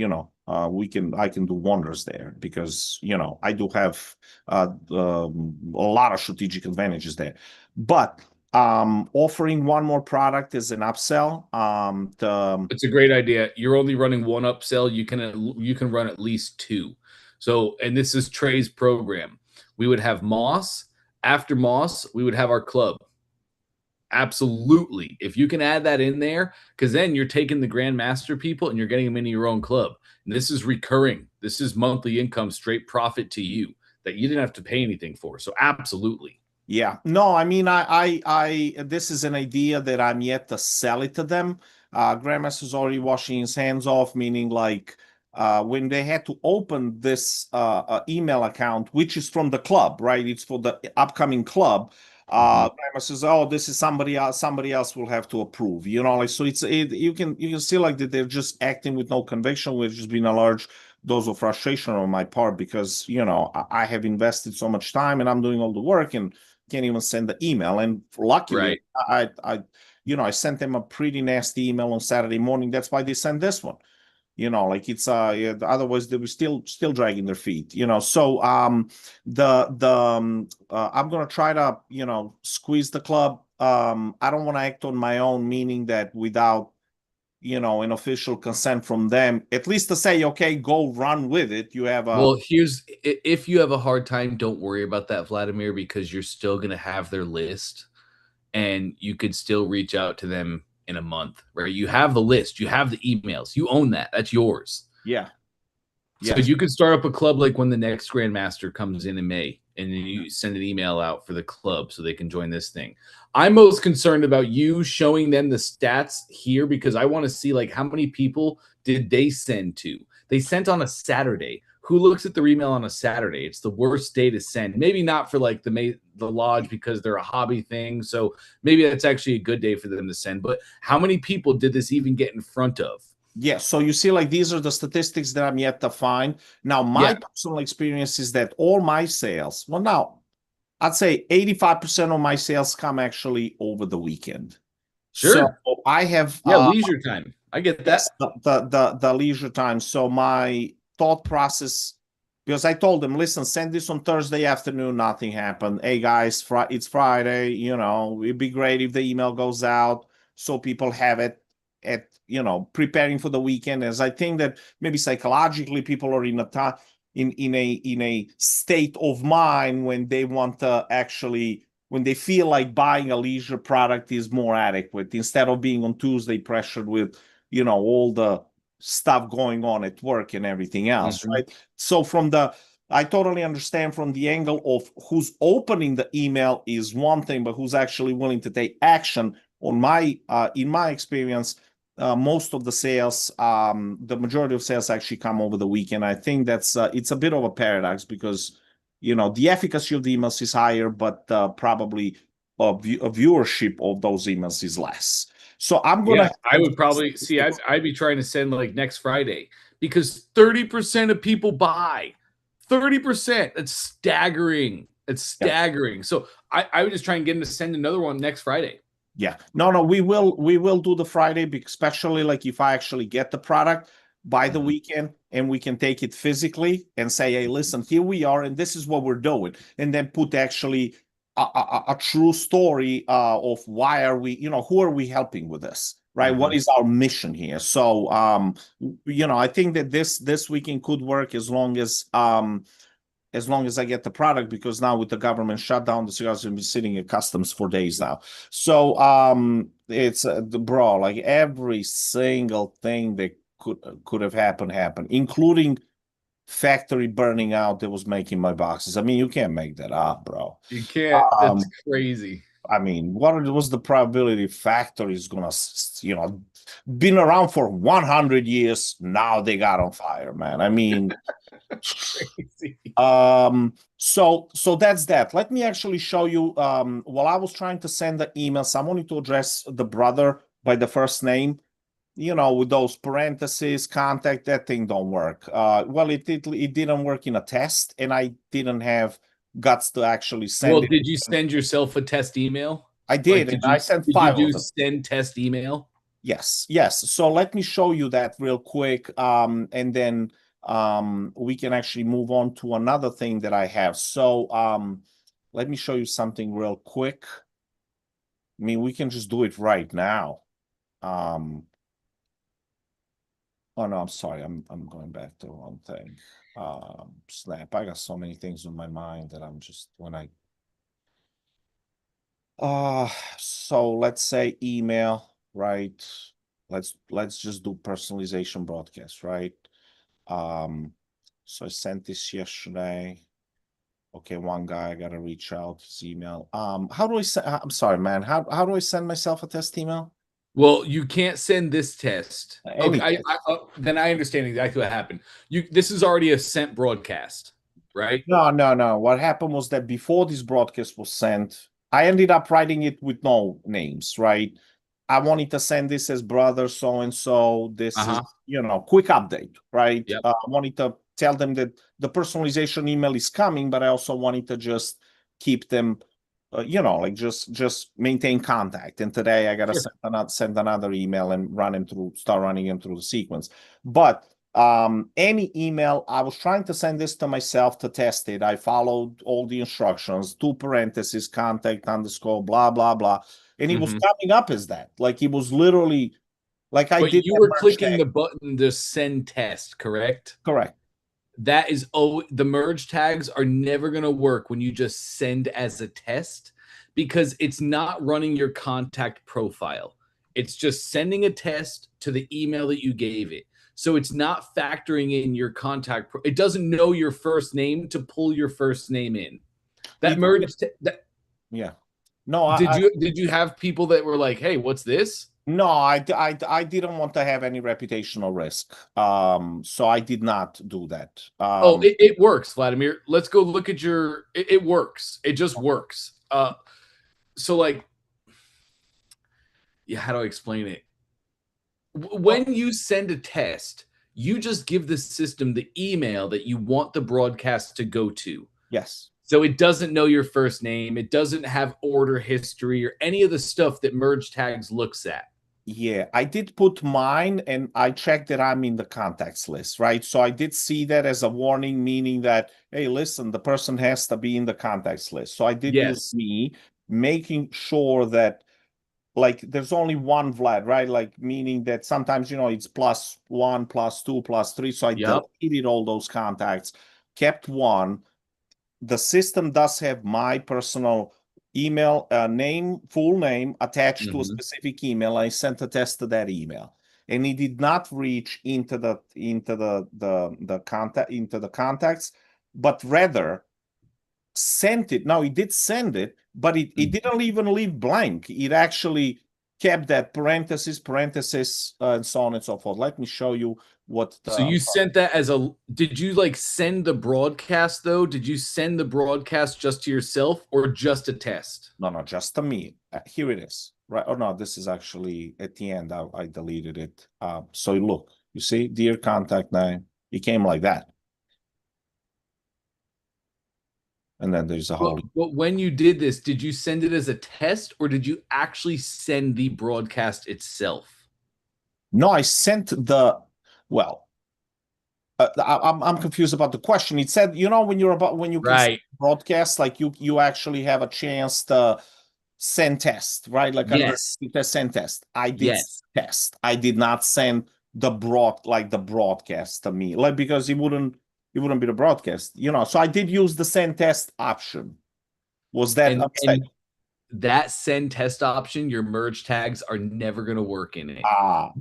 I can do wonders there, because I do have a lot of strategic advantages there. But offering one more product as an upsell, it's a great idea. You're only running one upsell. You can run at least two. So, and this is Trey's program. We would have Moss. After Moss, we would have our club. Absolutely. If you can add that in there, because then you're taking the Grandmaster people and you're getting them into your own club. And this is recurring. This is monthly income, straight profit to you that you didn't have to pay anything for. So absolutely. Yeah. No, I mean, this is an idea that I'm yet to sell it to them. Grandmaster's already washing his hands off, meaning like when they had to open this email account, which is from the club, right? It's for the upcoming club. Grandma says, "Oh, this is somebody else. Somebody else will have to approve." Like so. You can see like that they're just acting with no conviction, which has been a large dose of frustration on my part, because I have invested so much time and I'm doing all the work and can't even send the email. And luckily, right. I sent them a pretty nasty email on Saturday morning. That's why they sent this one. Like it's otherwise they were still dragging their feet. So I'm gonna try to squeeze the club. I don't want to act on my own, meaning that without an official consent from them, at least to say, okay, go run with it. You have a Well, if you have a hard time, don't worry about that, Vladimir, because you're still going to have their list and you could still reach out to them in a month, right? You have the list, you have the emails, you own that. That's yours. Yeah. So Yes. you could start up a club like when the next Grandmaster comes in May, and then you send an email out for the club so they can join this thing. I'm most concerned about you showing them the stats here, because I want to see like how many people did they send to. They sent on a Saturday. Who looks at their email on a Saturday? It's the worst day to send. Maybe not for like the lodge, because they're a hobby thing. So maybe that's actually a good day for them to send. But how many people did this even get in front of? Yeah, so you see, like these are the statistics that I'm yet to find. Now, my personal experience is that all my sales, well, now I'd say 85% of my sales come actually over the weekend. Sure. So I have leisure time. I get that. yes, the leisure time. So my thought process, because I told them, listen, send this on Thursday afternoon. Nothing happened. Hey guys, it's Friday. It'd be great if the email goes out so people have it at preparing for the weekend. As I think that maybe psychologically people are in a state of mind when they want to actually, when they feel like buying a leisure product is more adequate, instead of being on Tuesday pressured with all the stuff going on at work and everything else, right? So I totally understand from the angle of who's opening the email is one thing, but who's actually willing to take action. In my experience, most of the sales, the majority of sales actually come over the weekend. I think that's it's a bit of a paradox, because the efficacy of the emails is higher, but probably a viewership of those emails is less. So I'm gonna. I would probably see. I'd be trying to send like next Friday, because 30% of people buy. 30%. That's staggering. It's staggering. So I would just try and get them to send another one next Friday. Yeah. No, we will do the Friday, especially like if I actually get the product by the weekend and we can take it physically and say, hey, listen, here we are and this is what we're doing. And then put actually a true story of why are we, who are we helping with this, right? What is our mission here? So, I think that this weekend could work as long as I get the product, because now with the government shutdown, the cigars have been sitting at customs for days now. So it's bro, like every single thing that could have happened, including factory burning out that was making my boxes. I mean, you can't make that up, bro. You can't. That's crazy. I mean, what was the probability factory is gonna, been around for 100 years? Now they got on fire, man. I mean, crazy. So that's that. Let me actually show you. While I was trying to send the emails, I wanted to address the brother by the first name. With those parentheses, contact, that thing don't work. Well, it didn't work in a test, and I didn't have guts to actually send Well, it. did you send yourself a test email? I Like, did, and I sent did you five do of them. send test email? Yes, yes. So let me show you that real quick, and then we can actually move on to another thing that I have. So let me show you something real quick. I mean, we can just do it right now. Oh no, I'm sorry. I'm going back to one thing. Snap. I got so many things in my mind that I'm just when I so let's say email, right? Let's just do personalization broadcast, right? Um, so I sent this yesterday. Okay, one guy I gotta reach out his email. How do I send? I'm sorry, man. How do I send myself a test email? Well, you can't send this test. Okay, Any test. then I understand exactly what happened. This is already a sent broadcast, right? No, no, no. What happened was that before this broadcast was sent, I ended up writing it with no names, right? I wanted to send this as brother so and so. This is, Uh-huh. quick update, right? Yep. I wanted to tell them that the personalization email is coming, but I also wanted to just keep them, like just maintain contact. And today I gotta Sure. send another email and start running them through the sequence. But any email, I was trying to send this to myself to test it. I followed all the instructions, two parentheses, contact underscore, blah, blah, blah. And it was Mhm. coming up as that. Like it was literally like I But did you that were merge clicking tag. the button to send test, correct? Correct. That is the merge tags are never going to work when you just send as a test because it's not running your contact profile. It's just sending a test to the email that you gave it. So it's not factoring in your contact. It doesn't know your first name to pull your first name in. That It, merge. yeah. No, Did you have people that were like, "Hey, what's this?" no, I didn't want to have any reputational risk. So I did not do that. Oh, it works, Vladimir. Let's go look at your. It works. It just works. So like, yeah, how do I explain it? Well, When you send a test, you just give the system the email that you want the broadcast to go to. yes. So it doesn't know your first name. It doesn't have order history or any of the stuff that merge tags looks at. Yeah, I did put mine and I checked that I'm in the contacts list, right? So I did see that as a warning, meaning that, hey, listen, the person has to be in the contacts list. So I did use Yes. me, making sure that like there's only one Vlad, right? Like meaning that sometimes, it's +1, +2, +3. So I Yep. deleted all those contacts, kept one. The system does have my personal email full name attached to a Mm-hmm. specific email. I sent a test to that email, and it did not reach into the contacts, but rather sent it. Now it did send it, but it didn't even leave blank. It actually kept that parenthesis, and so on and so forth. Let me show you what So the you sent that as a did you like send the broadcast though? Did you send the broadcast just to yourself or just a test? No, no, just to me. Here it is. Right. Oh, no, this is actually at the end. I deleted it. So look, you see, dear contact name. It came like that. And then there's a whole. But when you did this, did you send it as a test or did you actually send the broadcast itself? No, I sent well, I'm confused about the question. It said, when you can Right. broadcast, like you actually have a chance to send test, right? Like under Yes. send test. I did Yes. test. I did not send the broadcast to me, like because it wouldn't be the broadcast, So I did use the send test option. Was that a mistake? And that send test option, your merge tags are never going to work in it.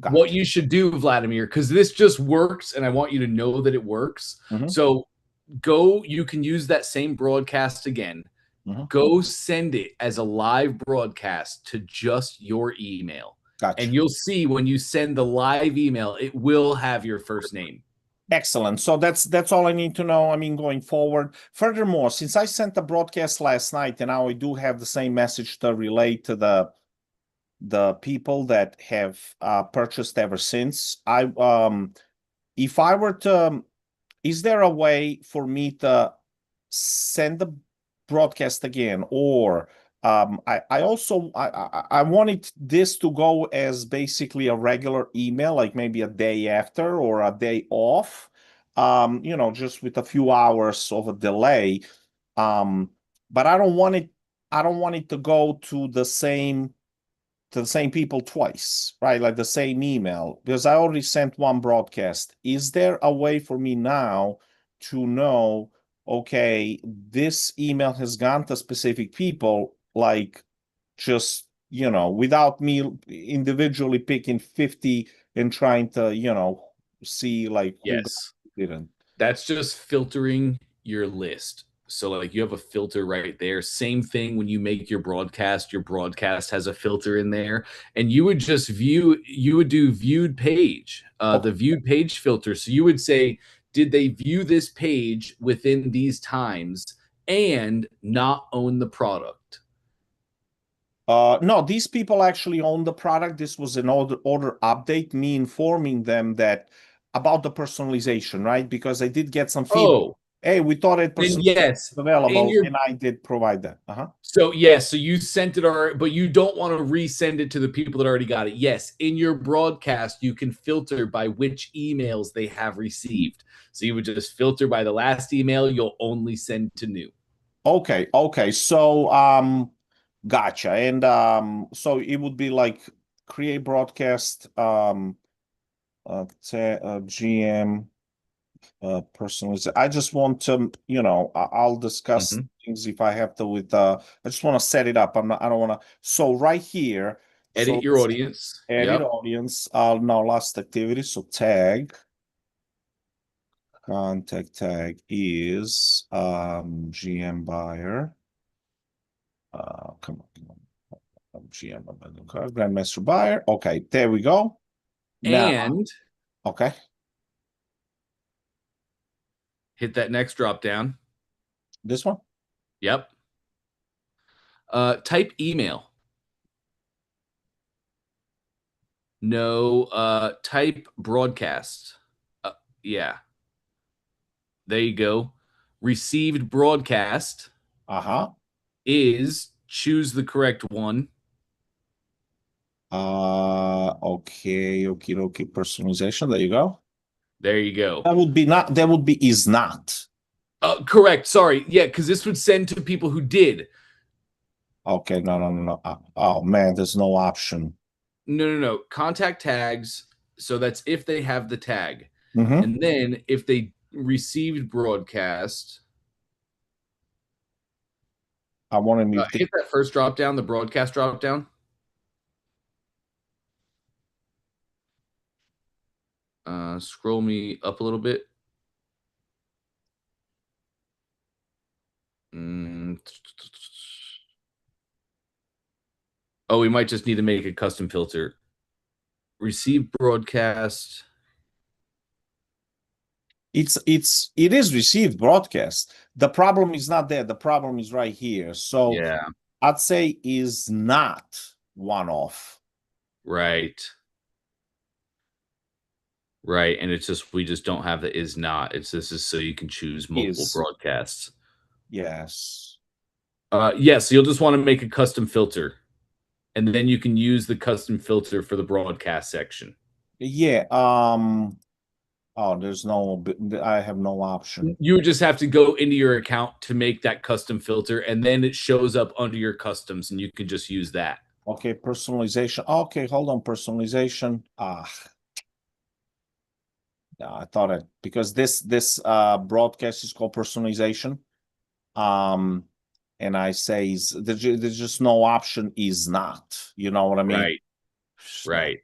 What Gotcha. you should do, Vladimir, because this just works, and I want you to know that it works. Hmm. So you can use that same broadcast again. Hmm. Go send it as a live broadcast to just your email. Gotcha. And you'll see when you send the live email, it will have your first name. Excellent. So that's all I need to know. I mean, going forward. Furthermore, since I sent the broadcast last night, and now I do have the same message to relate to the people that have purchased ever since. If I were to, is there a way for me to send the broadcast again, or I also I wanted this to go as basically a regular email, like maybe a day after or a day off, just with a few hours of a delay. Um, but I don't want it to go to the same people twice, right? Like the same email, because I already sent one broadcast. Is there a way for me now to know, okay, this email has gone to specific people, like just, without me individually picking 50 and trying to, see like who got Yes. it didn't? That's just filtering your list. So like you have a filter right there. Same thing when you make your broadcast has a filter in there. And you would do viewed page, Okay. the viewed page filter. So you would say, did they view this page within these times and not own the product? No, these people actually own the product. This was an order update, me informing them that about the personalization, right? Because I did get some feedback. Oh, Hey, we thought it then personalization yes. was In available, your and I did provide that. Uh-huh. So yes, so you sent it already, but you don't want to resend it to the people that already got it. Yes, in your broadcast, you can filter by which emails they have received. So you would just filter by the last email, you'll only send to new. Okay. So, gotcha. And so it would be like create broadcast, GM. Personally, I just want to, I'll discuss Mhm. things if I have to with I just want to set it up. I don't want to. So right here, Edit so your let's audience. edit Yep. audience. I'll now last activity. So tag, contact tag is GM buyer. Come on. GM abandoned card, Grandmaster buyer. Okay, there we go. Now, And okay, hit that next drop down. this one. Yep. Type email. No, type broadcast. Yeah, there you go. Received broadcast Uh-huh. is choose the correct one. Okay. Personalization. There you go. There you go. That would be not, that would be is not. Correct. Sorry. Yeah, because this would send to people who did. Okay, no. Oh man, there's no option. No. Contact tags. So that's if they have the tag. Mm-hmm. And then if they received broadcast, I want to if they, hit that first drop down, the broadcast drop down. Scroll me up a little bit. Mm. Oh, we might just need to make a custom filter. Receive broadcast. it is received broadcast. The problem is not there. The problem is right here. So Yeah, I'd say is not one off. right. Right. And it's just we just don't have the is not. It's this is so you can choose multiple Is broadcasts. yes. Yes, you'll just want to make a custom filter, and then you can use the custom filter for the broadcast section. Yeah. Oh, there's no. I have no option. You would just have to go into your account to make that custom filter, and then it shows up under your customs, and you can just use that. Okay, personalization. Okay, hold on, personalization. I thought it because this broadcast is called personalization. Um, and I say there's just no option is not. You know what I mean? Right. Right.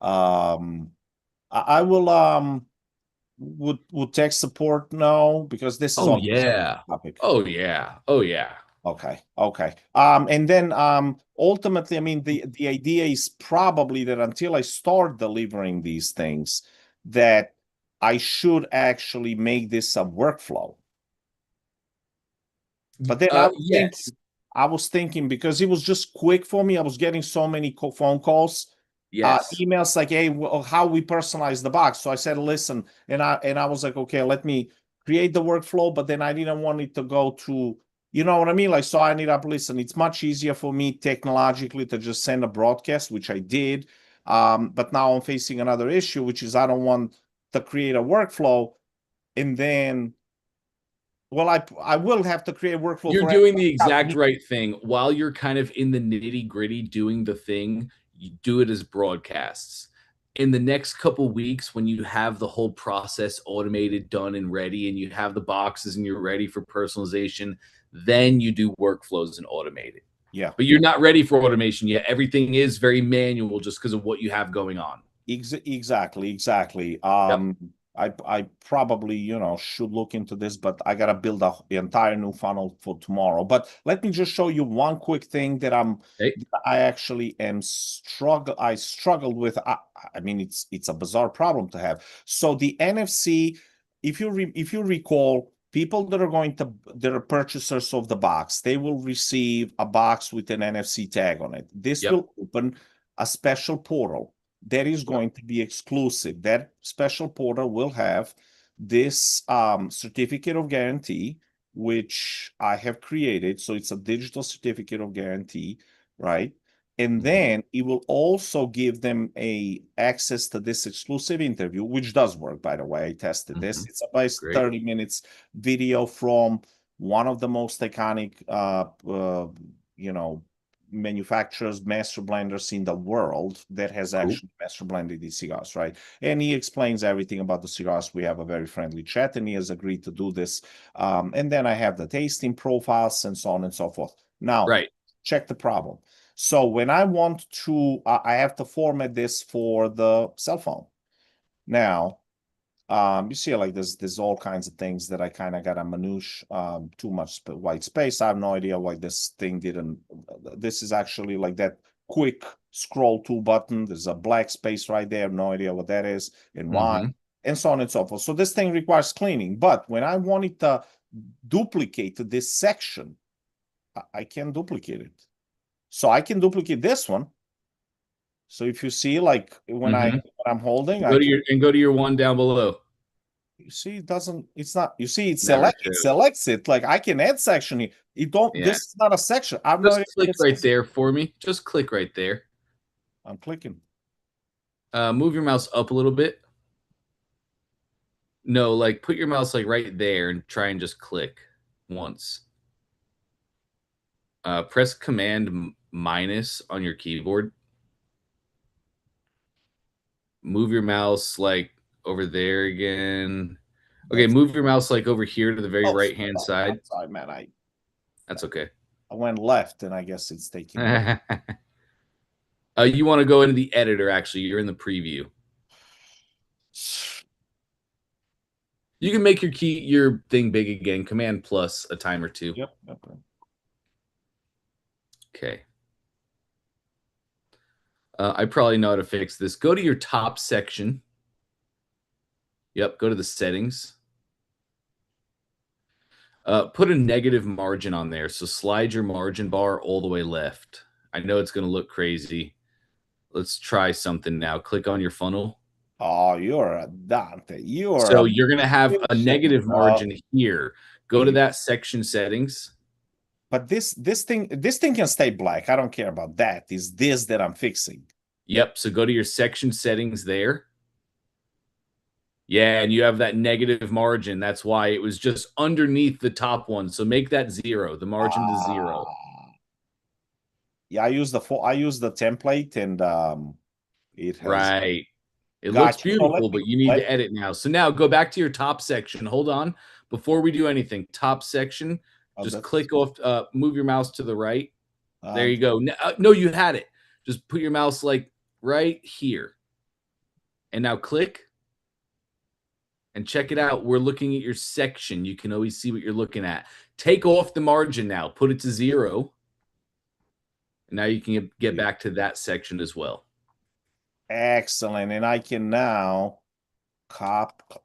I will would tech support no because this is Oh on the yeah. topic. Oh yeah. Oh yeah. Okay. And then ultimately, I mean, the idea is probably that until I start delivering these things, that I should actually make this a workflow. But then Yes. I was thinking because it was just quick for me. I was getting so many phone calls, Yes. emails like, "Hey, well, how we personalize the box?" So I said, "Listen," and I was like, "Okay, let me create the workflow." But then I didn't want it to go to, you know what I mean? Like, so I ended up, listen, it's much easier for me technologically to just send a broadcast, which I did. But now I'm facing another issue, which is I don't want to create a workflow and then, well, I will have to create a workflow You're for doing the exact everybody. right thing. While you're kind of in the nitty-gritty doing the thing, you do it as broadcasts. In the next couple weeks, when you have the whole process automated, done, and ready, and you have the boxes and you're ready for personalization, then you do workflows and automate it. Yeah. But you're not ready for automation yet. Everything is very manual just because of what you have going on. Exactly. Yep. I probably, should look into this, but I gotta build the entire new funnel for tomorrow. But let me just show you one quick thing Okay. that I actually I struggled with. I mean, it's a bizarre problem to have. So the NFC, if you recall, people that are purchasers of the box, they will receive a box with an NFC tag on it. This Yep. will open a special portal that is Yep. going to be exclusive. That special portal will have this certificate of guarantee, which I have created. So it's a digital certificate of guarantee, right? And Mhm. then it will also give them a access to this exclusive interview, which does work, by the way. I tested this. Mhm. It's about Great. 30 minutes video from one of the most iconic you know manufacturers, master blenders in the world that has Cool. actually master blended these cigars, right? And he explains everything about the cigars. We have a very friendly chat, and he has agreed to do this. And then I have the tasting profiles and so on and so forth. Now, Right. check the problem. So when I want to, I have to format this for the cell phone. Now, you see, like there's all kinds of things that I kind of got a manouche, too much white space. I have no idea why this thing didn't. This is actually like that quick scroll to button. There's a black space right there. No idea what that is and why, Mhm. and so on and so forth. So this thing requires cleaning. But when I wanted to duplicate this section, I can duplicate it. So I can duplicate this one. So if you see, like when Mhm. I'm holding, I Go to can. your one down below. You see, it doesn't, it's not, you see, Never it shows. selects it. Like I can add section here. It don't, Yeah. this is not a section. I'm not Just even, click this right is, there for me. Just click right there. I'm clicking. Move your mouse up a little bit. No, like put your mouse like right there and try and just click once. Press Command minus on your keyboard. Move your mouse like over there again. Okay, That's, move your mouse like over here to the very oh, right hand I'm side. sorry, man. That's okay. I went left and I guess it's taking a little. You want to go into the editor, actually. You're in the preview. You can make your thing big again. Command plus a time or two. Yep. Okay. I probably know how to fix this. Go to your top section. Yep, go to the settings. Put a negative margin on there. So slide your margin bar all the way left. I know it's going to look crazy. Let's try something now. Click on your funnel. Oh, you're a Dante. You're So a you're going to have a magician, negative bro. margin here. Go to You, that section settings. but this thing can stay black. I don't care about that. Is this that I'm fixing? Yep. So go to your section settings there. Yeah, and you have that negative margin. That's why it was just underneath the top one. So make that 0, the margin to 0. Ah, yeah, I use the template and it has Right. It looks got you. So beautiful, but you need to edit now. So now go back to your top section. Hold on. Before we do anything, top section, just that's click off, move your mouse to the right. There um you go. No, you had it. Just put your mouse like right here. And now click and check it out. We're looking at your section. You can always see what you're looking at. Take off the margin now, put it to 0. And now you can get back to that section as well. excellent. And I can now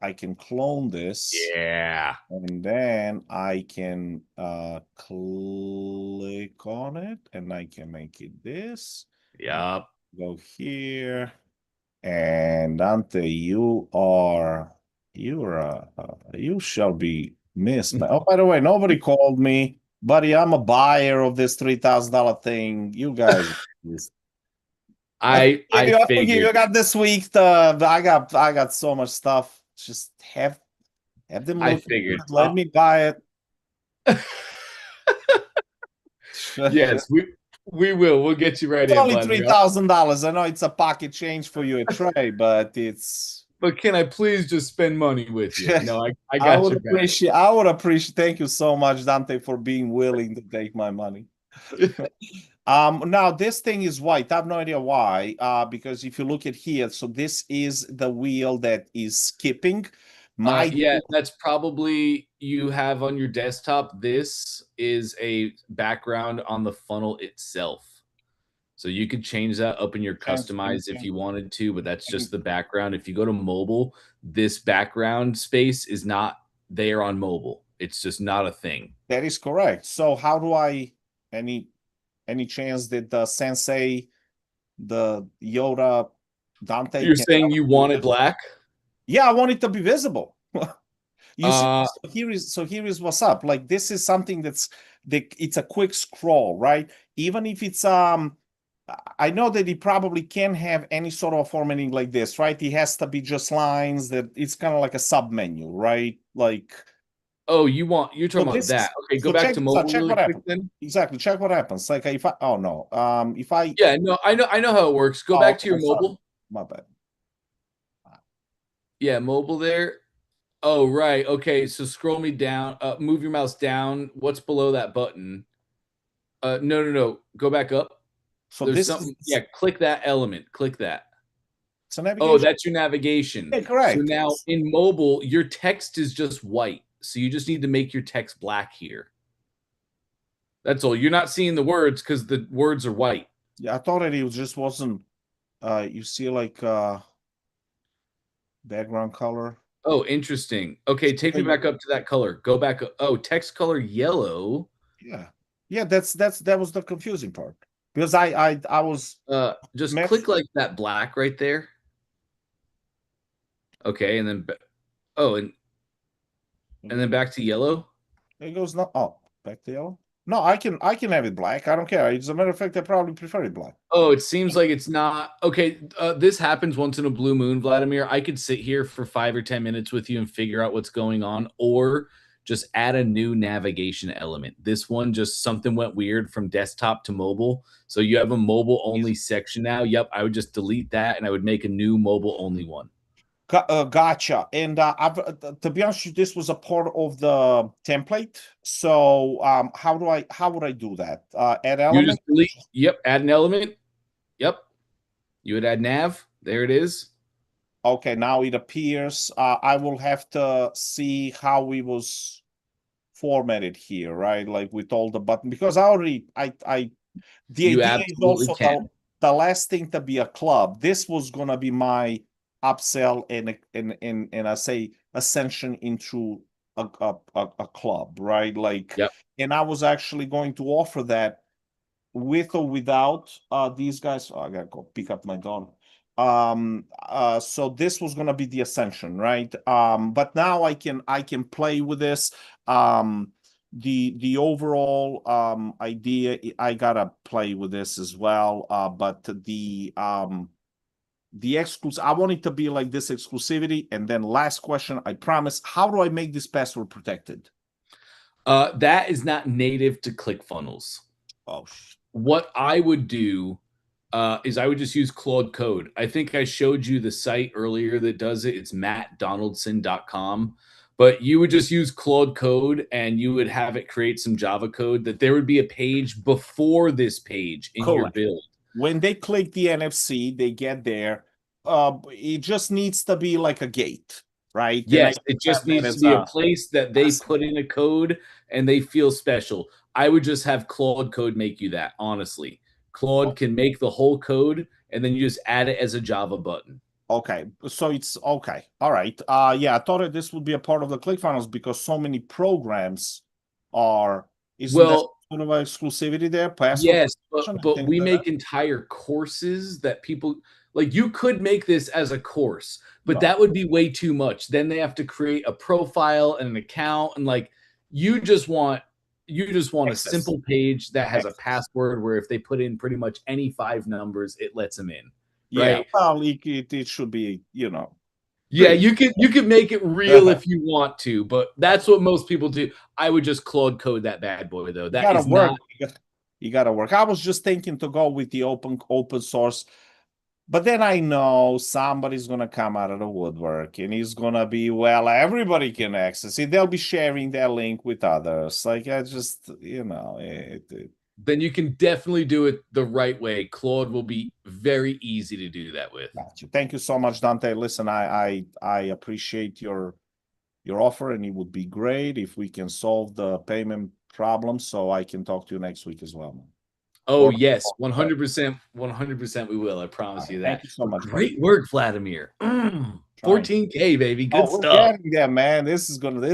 I can clone this. Yeah. And then I can click on it and I can make it this. Yup. Go here. And Dante, you shall be missed, man. Oh, by the way, nobody called me, buddy. I'm a buyer of this $3,000 thing. You guys, I I forgive you. figured. I got this week. I got so much stuff. Just have them I look at figured. it. Let me buy it. Yes, we will. We'll get you right It's in, only Vladimir. $3,000. I know it's a pocket change for you a tray, but it's. But can I please just spend money with you? No, I I got would your back. appreciate. I would appreciate. Thank you so much, Dante, for being willing to take my money. Now this thing is white. I have no idea why. Because if you look at here, so this is the wheel that is skipping. Yeah, that's probably you have on your desktop. This is a background on the funnel itself. So you could change that up in your customize if you wanted to, but that's just the background. If you go to mobile, this background space is not there on mobile. It's just not a thing. That is correct. So how do I any chance that the Sensei, the Yoda, Dante You're can saying help you me with want it this? black? Yeah, I want it to be visible. You see, Uh, here is what's up. Like this is something it's a quick scroll, right? Even if it's I know that it probably can't have any sort of formatting like this, right? It has to be just lines that it's kind of like a sub menu, right? Like oh, you're so talking about this that. Okay, go so back check to this out, mobile check really what quick happens. then. Exactly, check what happens. Like if I oh no, if I Yeah, no, I know how it works. Go oh back to okay, your sorry, mobile. my bad. Yeah, mobile there. Oh, right. Okay, so scroll me down. Move your mouse down. What's below that button? No. Go back up. So There's this something. is Yeah, click that element. Click that. it's a Oh, navigation. that's your navigation. Yeah, So correct. now Yes. in mobile, your text is just white. So you just need to make your text black here. That's all. You're not seeing the words because the words are white. Yeah, I thought that it just wasn't you see like background color. Oh, interesting. Okay, take me back up to that color. Go back up. Oh, text color yellow. Yeah. Yeah, that was the confusing part. Because I was Just mess click like that black right there. Okay, and then oh, and then back to yellow. it goes not oh back to yellow. No, I can have it black. I don't care. As a matter of fact, I probably prefer it black. Oh, it seems like it's not okay. This happens once in a blue moon, Vladimir. I could sit here for 5 or 10 minutes with you and figure out what's going on, or just add a new navigation element. This one just something went weird from desktop to mobile. So you have a mobile only section now. Yep, I would just delete that and I would make a new mobile only one. Gotcha. And to be honest, with you, this was a part of the template. So how would I do that? Add You just element? delete. Yep, add an element. Yep, you would add nav. There it is. Okay, now it appears. I will have to see how we was formatted here, right? Like with all the button because I already I the You idea is absolutely also can. the last thing to be a club. This was gonna be my upsell and I say ascension into a club, right? Like, Yep. and I was actually going to offer that with or without these guys. Oh, I gotta go pick up my dog. So this was gonna be the ascension, right? But now I can play with this. The overall idea I gotta play with this as well. But the exclusive I want it to be like this exclusivity. And then last question, I promise, how do I make this password protected? That is not native to ClickFunnels. Oh, What I would do is I would just use Claude Code. I think I showed you the site earlier that does it. It's mattdonaldson.com. But you would just use Claude Code and you would have it create some Java code that there would be a page before this page in your correct. build. When they click the NFC, they get there. It just needs to be like a gate, right? Yes, it just That needs to is be a place that they as put in a code and they feel special. I would just have Claude Code make you that, honestly. Claude can make the whole code and then you just add it as a Java button. Okay, so it's okay. All right. Yeah, I thought that this would be a part of the ClickFunnels because so many programs are. Isn't that Well, sort of an exclusivity there? Password yes, protection and but things we like that? make entire courses that people like. You could make this as a course, but No that would be way too much. Then they have to create a profile and an account, and like you just want a access. simple page that has a Access. password where if they put in pretty much any five numbers, it lets them in, Yeah. right? Well, it should be, Yeah, pretty. you could make it real You if you want to, but that's what most people do. I would just Claude code that bad boy though. That gotta is not. work. You gotta work. I was just thinking to go with the open source. But then I know somebody's gonna come out of the woodwork and he's gonna be, well, everybody can access it. They'll be sharing their link with others. Like I just, Then you can definitely do it the right way. Claude will be very easy to do that with. got you. Thank you so much, Dante. Listen, I appreciate your offer, and it would be great if we can solve the payment problem so I can talk to you next week as well, man. Oh Or yes, 100%, 100% we will. I all promise right. you Thank that. you so But much, buddy. great work, Vladimir. Trying. 14K baby, Oh, good we're stuff. getting there, man. This is gonna be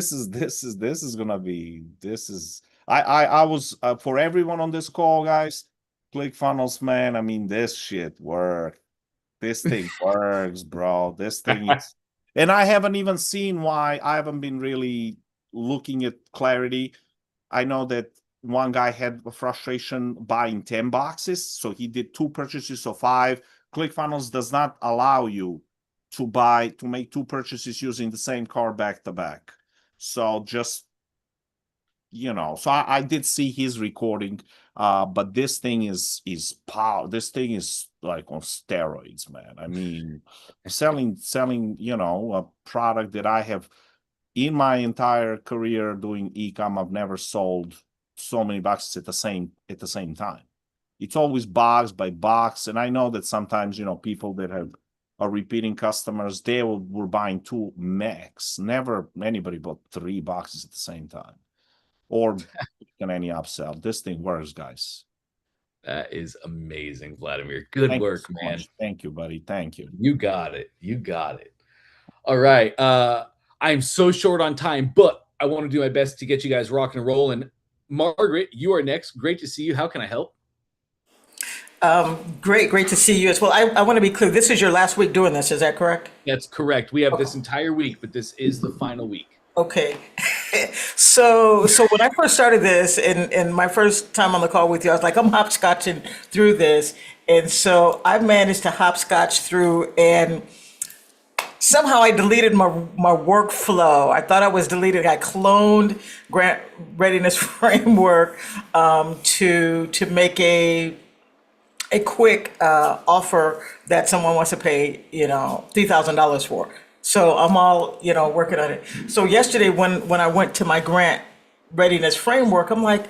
this is I was for everyone on this call, guys. ClickFunnels, man. I mean, this shit works. This thing works, bro. This thing is, and I haven't even seen why. I haven't been really looking at clarity. I know that one guy had a frustration buying 10 boxes, so he did two purchases of five. ClickFunnels does not allow you to make two purchases using the same card back to back. So just so I did see his recording, but this thing is power. This thing is like on steroids, man. I mean, selling a product that I have in my entire career doing ecom, I've never sold so many boxes at the same time. It's always box by box, and I know that sometimes people that are repeating customers, were buying two max. Never anybody bought three boxes at the same time, or can any upsell. This thing works, guys. That is amazing, Vladimir. Good Thank you work, so man. much. Thank you, buddy. Thank you. You got it. You got it. All right. I'm so short on time, but I want to do my best to get you guys rocking and rolling. Margaret, you are next. Great to see you. How can I help? Great to see you as well. I want to be clear. This is your last week doing this. Is that correct? That's correct. We have this entire week, but this is the final week. Okay. So when I first started this, and my first time on the call with you, I was like, I'm hopscotching through this, and so I managed to hopscotch through, and somehow I deleted my workflow. I thought I was deleted. I cloned Grant Readiness Framework to make a quick offer that someone wants to pay, $3,000 for. So I'm all, working on it. So yesterday when I went to my grant readiness framework, I'm like,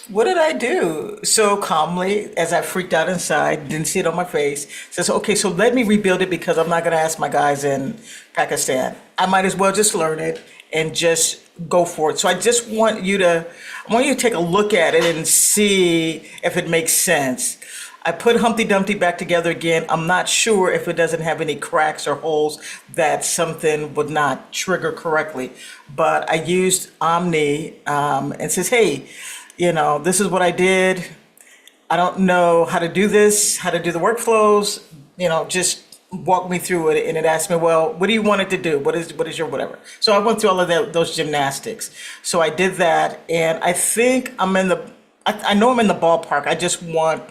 what did I do? So calmly, as I freaked out inside, didn't see it on my face, says, okay, so let me rebuild it because I'm not going to ask my guys in Pakistan. I might as well just learn it and just go for it. So I want you to take a look at it and see if it makes sense. I put Humpty Dumpty back together again. I'm not sure if it doesn't have any cracks or holes that something would not trigger correctly. But I used Omni and says, hey, this is what I did. I don't know how to do this, how to do the workflows, just walk me through it. And it asked me, well, what do you want it to do? What is your whatever? So I went through all of those gymnastics. So I did that. And I think I know I'm in the ballpark. I just want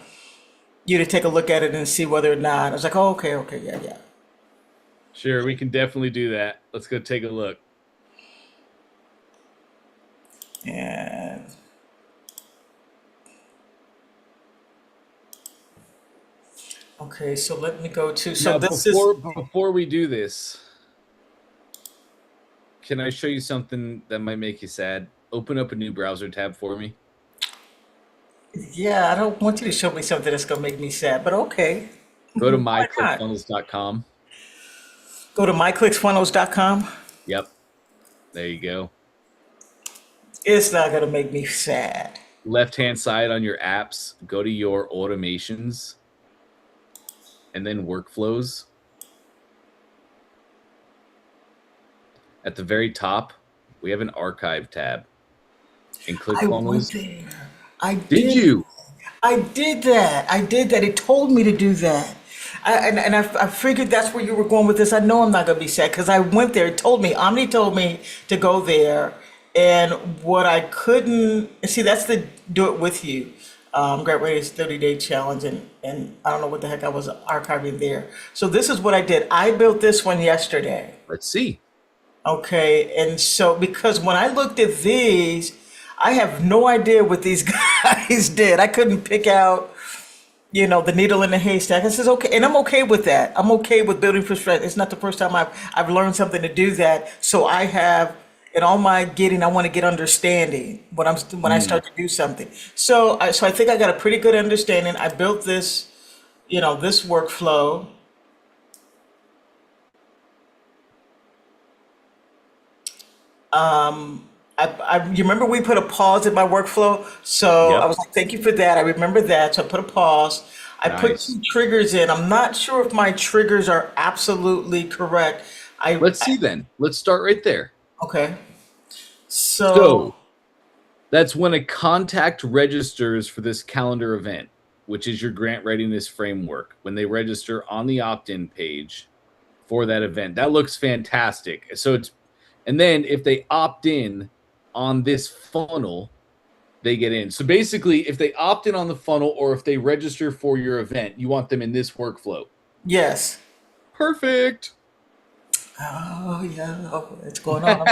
you to take a look at it and see whether or not. I was like, oh, okay, yeah. Sure, we can definitely do that. Let's go take a look. And okay, so let me go to, so Now, this is, before we do this, can I show you something that might make you sad? Open up a new browser tab for me. yeah, I don't want you to show me something that's going to make me sad, but okay. Go to Why not? myclickfunnels.com. Go to myclicksfunnels.com. Yep. There you go. It's not going to make me sad. Left-hand side on your apps, go to your automations and then workflows. At the very top, we have an archive tab. And I went ClickFunnels. there. I Did you? I did that. I did that. It told me to do that. I figured that's where you were going with this. I know I'm not going to be sad because I went there. It told me, Omni told me to go there. And what I couldn't see, that's the do it with you. Grant Rady's 30-day challenge. And I don't know what the heck I was archiving there. So this is what I did. I built this one yesterday. Let's see. Okay. And so because when I looked at these, I have no idea what these guys did. I couldn't pick out, the needle in the haystack. I says, okay, and I'm okay with that. I'm okay with building from scratch. It's not the first time I've learned something to do that. So I have, in all my getting, I want to get understanding when I start to do something. So I think I got a pretty good understanding. I built this, this workflow. You remember we put a pause in my workflow? So I Yep. was like, thank you for that. I remember that. So I put a pause. I put Nice. 2 triggers in. I'm not sure if my triggers are absolutely correct. Let's see then. Let's start right there. Okay. So So, that's when a contact registers for this calendar event, which is your grant readiness framework. When they register on the opt-in page for that event, that looks fantastic. And then if they opt in on this funnel, they get in. So basically, if they opt in on the funnel or if they register for your event, you want them in this workflow. yes. Perfect. Oh, yeah. Oh, it's going on.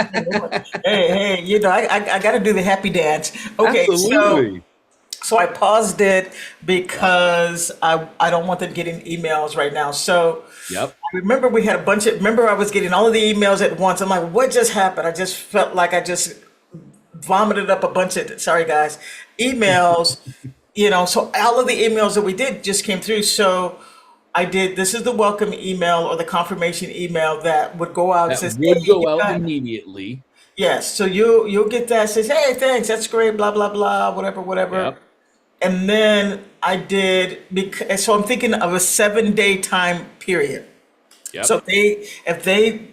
Hey, I got to do the happy dance. Okay. Absolutely. So I paused it because I don't want them getting emails right now. So Yep. I remember we had remember I was getting all of the emails at once. I'm like, what just happened? I just felt like I just vomited up a bunch of, sorry guys, emails, so all of the emails that we did just came through. So this is the welcome email or the confirmation email that would go out. That Says, would hey, go out immediately. yes. So you'll get that. Says, hey, thanks. That's great. Blah, blah, blah, whatever. Yep. And then I did, so I'm thinking of a 7-day time period. Yep. So if they,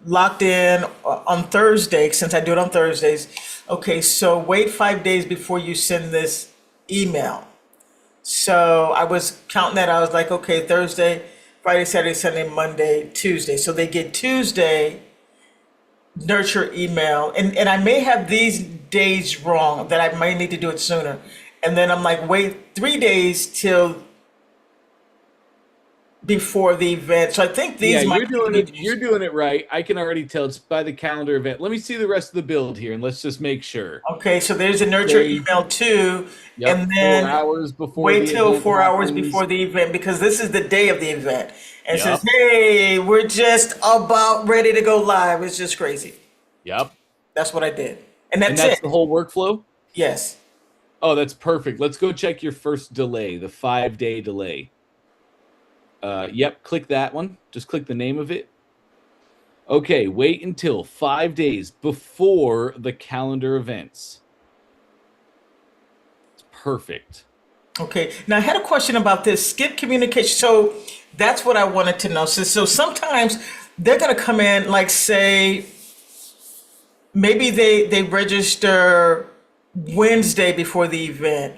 locked in on Thursday, since I do it on Thursdays, okay, so wait 5 days before you send this email. So I was counting that. I was like, okay, Thursday, Friday, Saturday, Sunday, Monday, Tuesday. So they get Tuesday nurture email, and I may have these days wrong, that I might need to do it sooner. And then I'm like, wait 3 days till before the event. So I think these Yeah, might you're doing it right. I can already tell it's by the calendar event. Let me see the rest of the build here and let's just make sure. Okay, so there's a nurture Say- email too, Yep, and then 4 hours before wait the till event 4 hours happens. before the event, because this is the day of the event. And it says, Yep. hey, we're just about ready to go live. It's just crazy. Yep. That's what I did. And And that's that's it. the whole workflow? Yes. Oh, that's perfect. Let's go check your first delay, the 5-day delay. Yep, click that one. Just click the name of it. Okay, wait until 5 days before the calendar events. It's perfect. Okay. Now I had a question about this skip communication. So that's what I wanted to know. So sometimes they're going to come in, like say, maybe they register Wednesday before the event.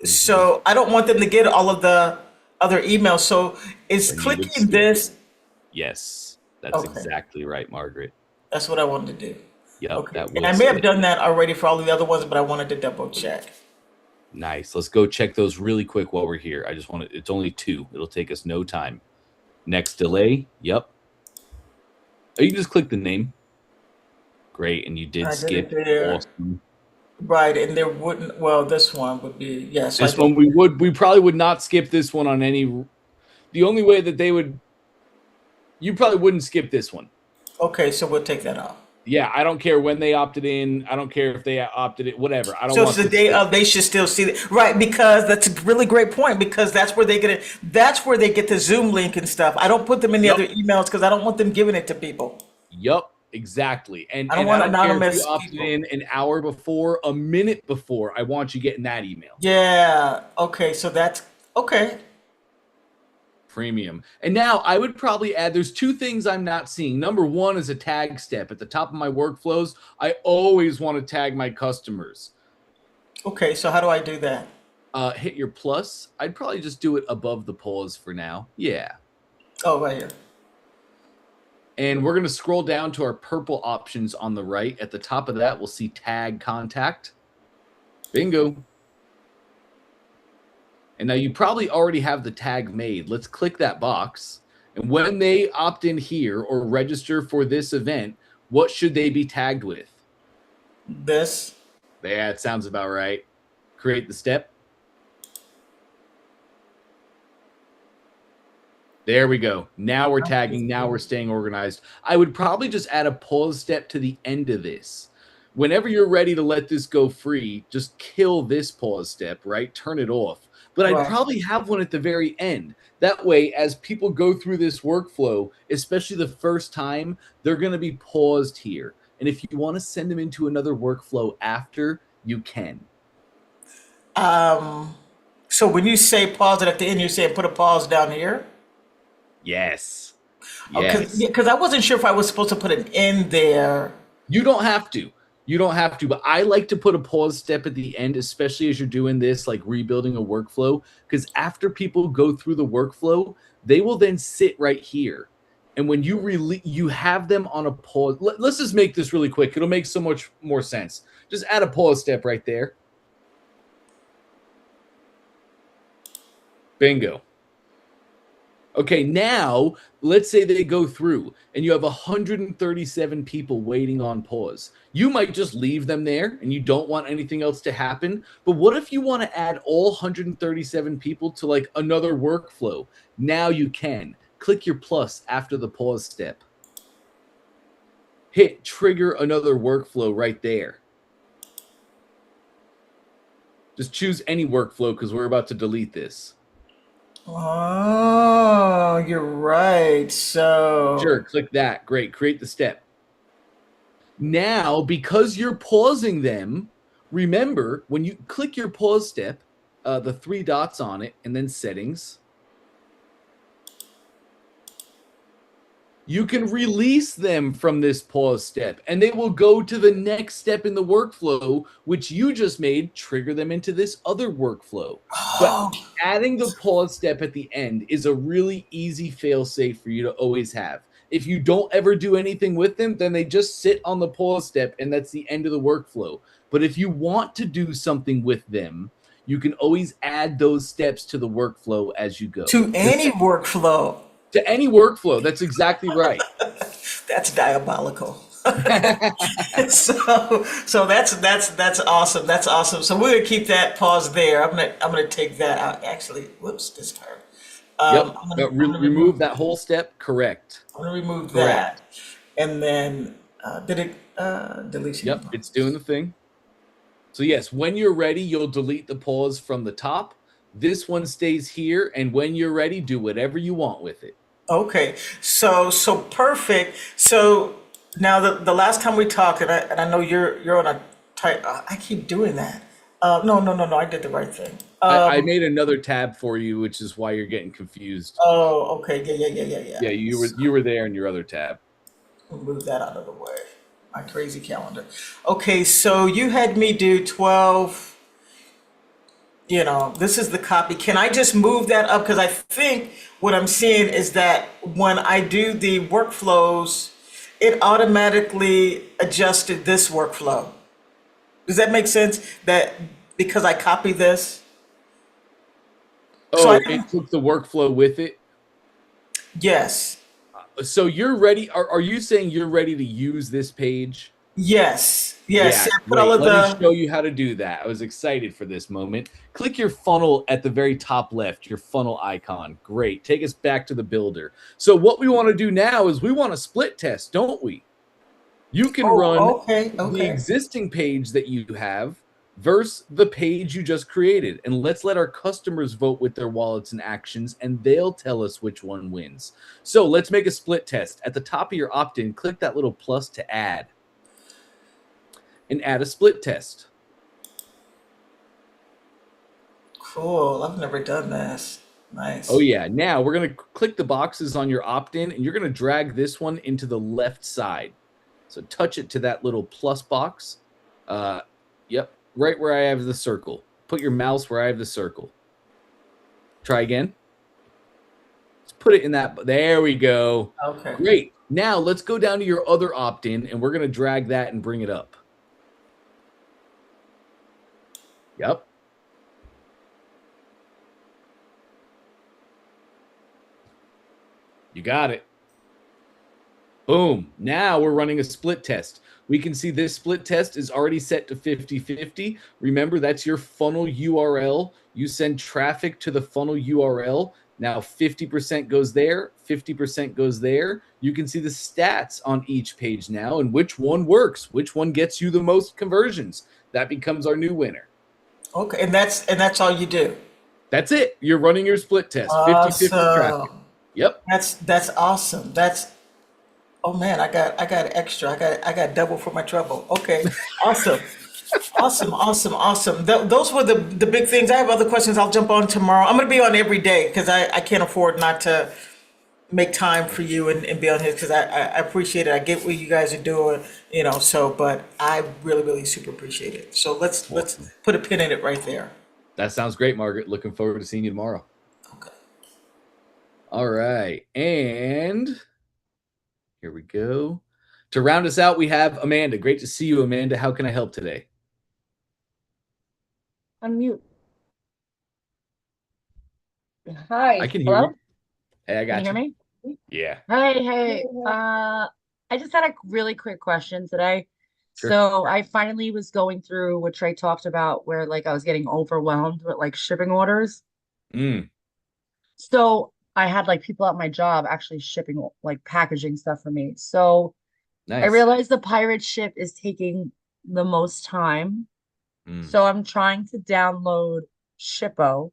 So I don't want them to get all of the other emails. So is Then you would clicking skip. this, Yes, that's Okay. exactly right, Margaret. that's what I wanted to do. Yep, Okay. that And will I may have skip. done that already for all of the other ones, but I wanted to double check. Nice. Let's go check those really quick while we're here. I just want to, it's only 2. It'll take us no time. Next delay. Yep. Oh, you can just click the name. Great. And you did I did skip. it there. Awesome. Right. And there wouldn't, well, this one would be, yeah. So I This did- one, we probably would not skip this one on any, the only way that they would, you probably wouldn't skip this one. Okay. So we'll take that off. Yeah, I don't care when they opted in. I don't care if they opted in, whatever. I don't So want it's the to day skip. of, they should still see it. Right, because that's a really great point, because that's where they get the Zoom link and stuff. I don't put them in the Yep. other emails because I don't want them giving it to people. Yup, exactly. And I don't and want I don't care if anonymous you opted people. in an hour before, a minute before. I want you getting that email. Yeah. Okay. So that's okay. premium. And now I would probably add, there's two things I'm not seeing. Number one is a tag step. At the top of my workflows, I always want to tag my customers. Okay, so how do I do that? Hit your plus. I'd probably just do it above the pause for now. Yeah. Oh, right here. And we're going to scroll down to our purple options on the right. At the top of that, we'll see tag contact. Bingo. And now you probably already have the tag made. Let's click that box. And when they opt in here or register for this event, what should they be tagged with? This. Yeah, it sounds about right. Create the step. There we go. Now we're tagging. Now we're staying organized. I would probably just add a pause step to the end of this. Whenever you're ready to let this go free, just kill this pause step, right? Turn it off. But I'd probably have one at the very end. That way, as people go through this workflow, especially the first time, they're going to be paused here. And if you want to send them into another workflow after, you can. So when you say pause it at the end, you're saying put a pause down here? Yes. Yes. Because I wasn't sure if I was supposed to put an end there. You don't have to. You don't have to, but I like to put a pause step at the end, especially as you're doing this, like rebuilding a workflow, because after people go through the workflow, they will then sit right here. And when you have them on a pause. Let's just make this really quick. It'll make so much more sense. Just add a pause step right there. Bingo. Okay, now let's say they go through and you have 137 people waiting on pause. You might just leave them there and you don't want anything else to happen. But what if you want to add all 137 people to like another workflow? Now you can. Click your plus after the pause step. Hit trigger another workflow right there. Just choose any workflow because we're about to delete this. Oh, you're right. So Sure, click that. Great. Create the step. Now, because you're pausing them, remember when you click your pause step, the three dots on it, and then settings, you can release them from this pause step, and they will go to the next step in the workflow, which you just made, trigger them into this other workflow. But adding the pause step at the end is a really easy fail-safe for you to always have. If you don't ever do anything with them, then they just sit on the pause step, and that's the end of the workflow. But if you want to do something with them, you can always add those steps to the workflow as you go. To any workflow. To any workflow. That's exactly right. That's diabolical. So that's awesome. That's awesome. So we're gonna keep that pause there. I'm gonna take that out. Actually, whoops, this time. Yep. Remove that whole step. Correct. I'm gonna remove that, and then deletion. Yep, it's doing the thing. So yes, when you're ready, you'll delete the pause from the top. This one stays here, and when you're ready, do whatever you want with it. Okay, so perfect. So now the last time we talked, and I know you're on a tight. I keep doing that. No, I did the right thing. I made another tab for you, which is why you're getting confused. Oh, okay, yeah. Yeah, you were there in your other tab. Move that out of the way. My crazy calendar. Okay, so you had me do 12. This is the copy. Can I just move that up? Because I think what I'm seeing is that when I do the workflows, it automatically adjusted this workflow. Does that make sense? That because I copy this? Oh, it took the workflow with it? Yes. So you're ready. Are you saying you're ready to use this page? Yes. Yeah, let me show you how to do that. I was excited for this moment. Click your funnel at the very top left, your funnel icon. Great. Take us back to the builder. So what we want to do now is we want to split test, don't we? You can run the existing page that you have versus the page you just created. And let's let our customers vote with their wallets and actions, and they'll tell us which one wins. So let's make a split test. At the top of your opt-in, click that little plus to add. And add a split test. Cool. I've never done this. Nice. Oh yeah. Now we're going to click the boxes on your opt-in, and you're going to drag this one into the left side. So touch it to that little plus box. Yep, right where I have the circle. Put your mouse where I have the circle. Try again. Let's put it in that. There we go. Okay. Great. Now let's go down to your other opt-in, and we're going to drag that and bring it up. Yep. You got it. Boom. Now we're running a split test. We can see this split test is already set to 50-50. Remember, that's your funnel URL. You send traffic to the funnel URL. Now 50% goes there, 50% goes there. You can see the stats on each page now and which one works, which one gets you the most conversions. That becomes our new winner. Okay, and that's all you do. That's it. You're running your split test, 50-50 traffic. Awesome. Yep. That's awesome. That's oh man, I got extra. I got double for my trouble. Okay, awesome. Awesome. Those were the big things. I have other questions. I'll jump on tomorrow. I'm going to be on every day because I can't afford not to make time for you and be on here because I appreciate it. I get what you guys are doing, so, but I really super appreciate it. So let's put a pin in it right there. That sounds great, Margaret. Looking forward to seeing you tomorrow. Okay. All right. And here we go. To round us out, we have Amanda. Great to see you, Amanda. How can I help today? Unmute. Hi. I can hear Hello? you. Hey, I Can got you hear me? Yeah. Hey. I just had a really quick question today. Sure. So I finally was going through what Trey talked about where like I was getting overwhelmed with like shipping orders. Mm, So I had like people at my job actually shipping like packaging stuff for me. So I nice. realized the pirate ship is taking the most time. Mm. So I'm trying to download Shippo,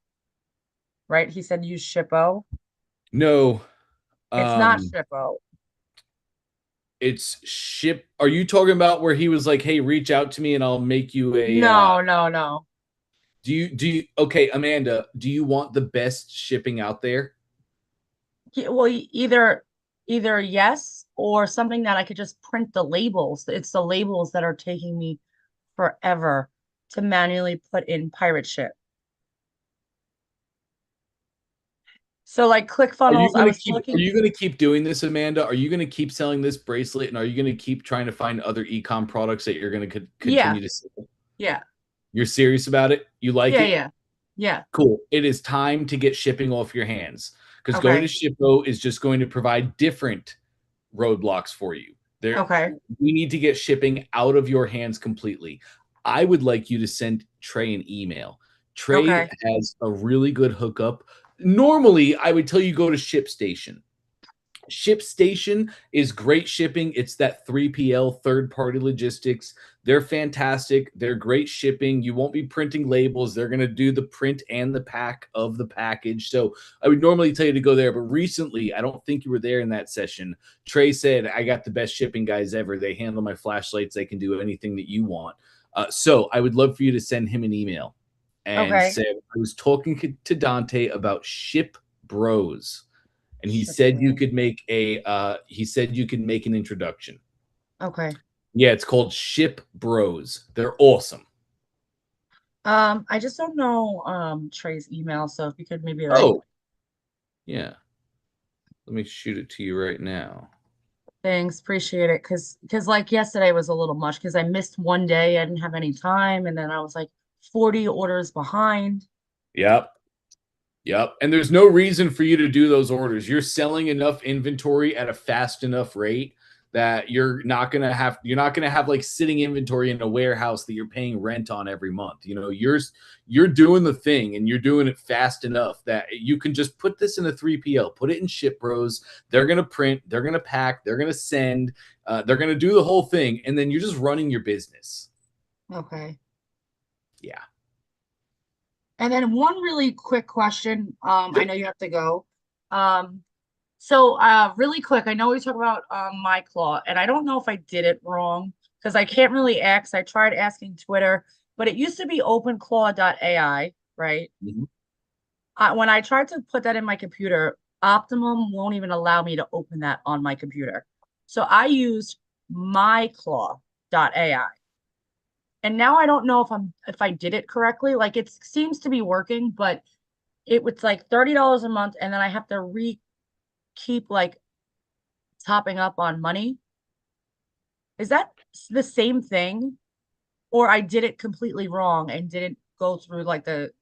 right? He said use Shippo. No. It's not Um, Shippo. it's ship. Are you talking about where he was like, "Hey, reach out to me and I'll make you a No. do you okay, Amanda, do you want the best shipping out there? Well, either yes or something that I could just print the labels. It's the labels that are taking me forever to manually put in pirate ship. So like ClickFunnels, I was Are looking. you gonna keep doing this, Amanda? Are you gonna keep selling this bracelet and are you gonna keep trying to find other ecom products that you're gonna Yeah, continue to sell? yeah, You're serious about it? You like it? yeah. Cool. It is time to get shipping off your hands because going to Okay, Shippo is just going to provide different roadblocks for you. okay, We need to get shipping out of your hands completely. I would like you to send Trey an email. Trey okay, has a really good hookup. Normally, I would tell you go to ShipStation. ShipStation is great shipping. It's that 3PL, third party logistics. They're fantastic. They're great shipping. You won't be printing labels. They're going to do the print and the pack of the package. So I would normally tell you to go there. But recently, I don't think you were there in that session. Trey said, I got the best shipping guys ever. They handle my flashlights. They can do anything that you want. So I would love for you to send him an email and okay. say, I was talking to Dante about Ship Bros and he Ship said you bro. could make an introduction. Okay. Yeah, it's called Ship Bros. They're awesome. I just don't know Trey's email, so if you could maybe like Oh, yeah. Let me shoot it to you right now. thanks, appreciate it. Cause like yesterday was a little much because I missed one day, I didn't have any time, and then I was like 40 orders behind. Yep. Yep. And there's no reason for you to do those orders. You're selling enough inventory at a fast enough rate that you're not gonna have like sitting inventory in a warehouse that you're paying rent on every month. You're doing the thing and you're doing it fast enough that you can just put this in a 3PL, put it in Ship Bros. They're gonna print, they're gonna pack, they're gonna send, they're gonna do the whole thing, and then you're just running your business. Okay. Yeah. And then one really quick question. I Sure. know you have to go. So really quick, I know we talk about my claw, and I don't know if I did it wrong because I can't really ask. I tried asking Twitter, but it used to be openclaw.ai, right? Mhm. When I tried to put that in my computer, Optimum won't even allow me to open that on my computer. So I used myclaw.ai. And now I don't know if I did it correctly. Like it seems to be working, but it was like $30 a month, and then I have to keep like topping up on money. Is that the same thing? Or I did it completely wrong and didn't go through like the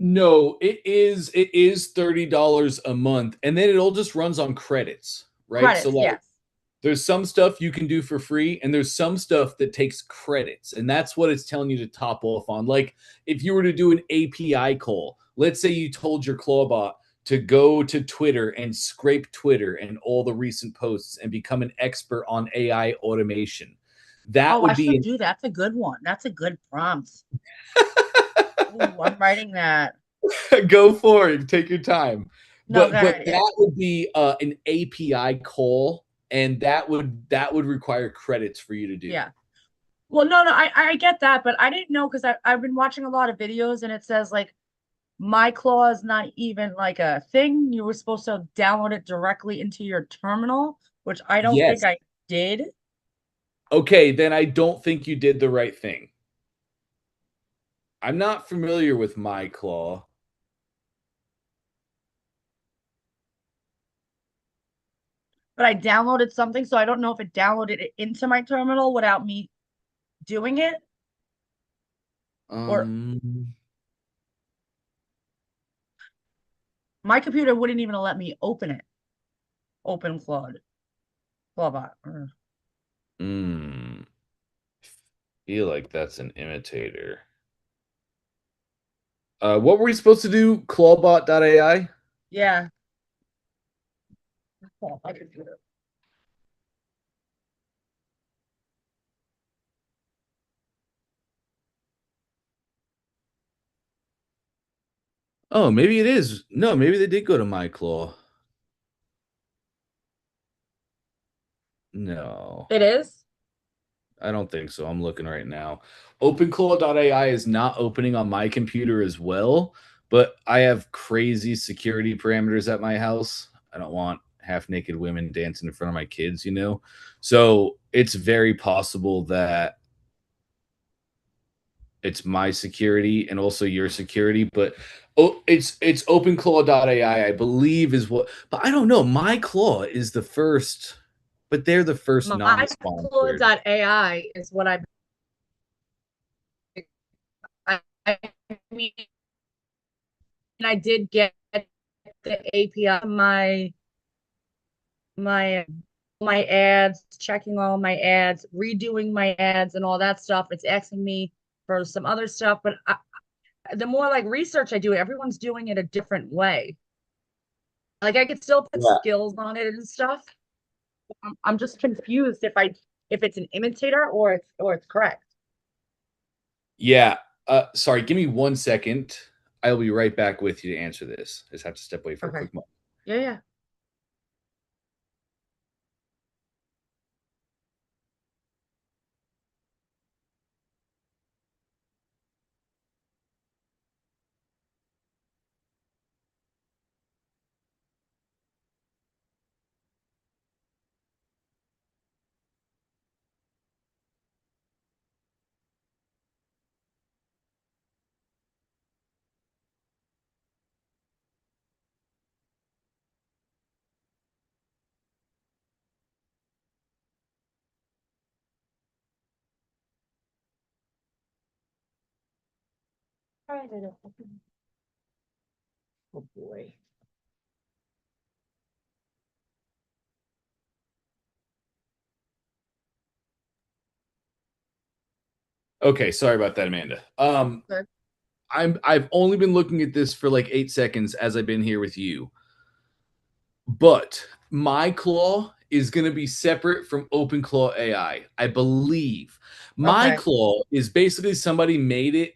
No, it is $30 a month, and then it all just runs on credits, right? So credits? like Yes. there's some stuff you can do for free, and there's some stuff that takes credits, and that's what it's telling you to top off on. Like if you were to do an API call, let's say you told your Clawbot to go to Twitter and scrape Twitter and all the recent posts and become an expert on AI automation. That Oh, I would be should do that. That's a good one. That's a good prompt. Ooh, I'm writing that. go for it. Take your time. No, But good. Yeah. that would be an API call, and that would require credits for you to do. Yeah. Well, no, I get that, but I didn't know because I've been watching a lot of videos and it says like my claw is not even like a thing. You were supposed to download it directly into your terminal, which I don't think Yes. I did. Okay, then I don't think you did the right thing. I'm not familiar with MyClaw. But I downloaded something, so I don't know if it downloaded it into my terminal without me doing it, or Um, my computer wouldn't even let me open it. Open Clawbot. mm, feel like that's an imitator. What were we supposed to do? Clawbot.ai? Yeah. Oh, my computer. Oh, maybe it is. No, maybe they did go to MyClaw. No. It is? I don't think so. I'm looking right now. OpenClaw.ai is not opening on my computer as well, but I have crazy security parameters at my house. I don't want half naked women dancing in front of my kids, you know? So it's very possible that it's my security and also your security, but it's OpenClaw.ai, I believe is what, but I don't know. My Claw is the first, but they're the first My non-sponsored. Claw.ai is what I mean, I did get the API, my my ads, checking all my ads, redoing my ads and all that stuff. It's asking me for some other stuff, but the more like research I do, everyone's doing it a different way. Like I could still put Yeah. skills on it and stuff. I'm just confused if it's an imitator or it's correct. Yeah. Sorry, give me 1 second. I'll be right back with you to answer this. I just have to step away for a Okay. quick moment. Yeah, yeah. Oh boy. Okay, sorry about that, Amanda. Good. I've only been looking at this for like 8 seconds as I've been here with you. But my claw is going to be separate from OpenClaw AI, I believe. My Okay. claw is basically somebody made it.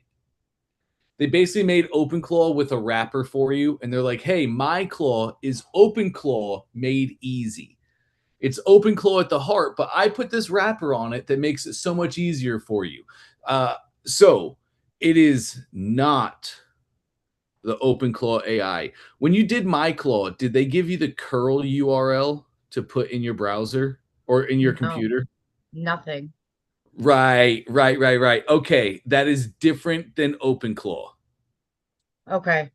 They basically made OpenClaw with a wrapper for you, and they're like, "Hey, my claw is OpenClaw made easy. It's OpenClaw at the heart, but I put this wrapper on it that makes it so much easier for you." So it is not the OpenClaw AI. When you did MyClaw, did they give you the curl URL to put in your browser or in your No, computer? nothing. Right. Okay, that is different than OpenClaw. Okay.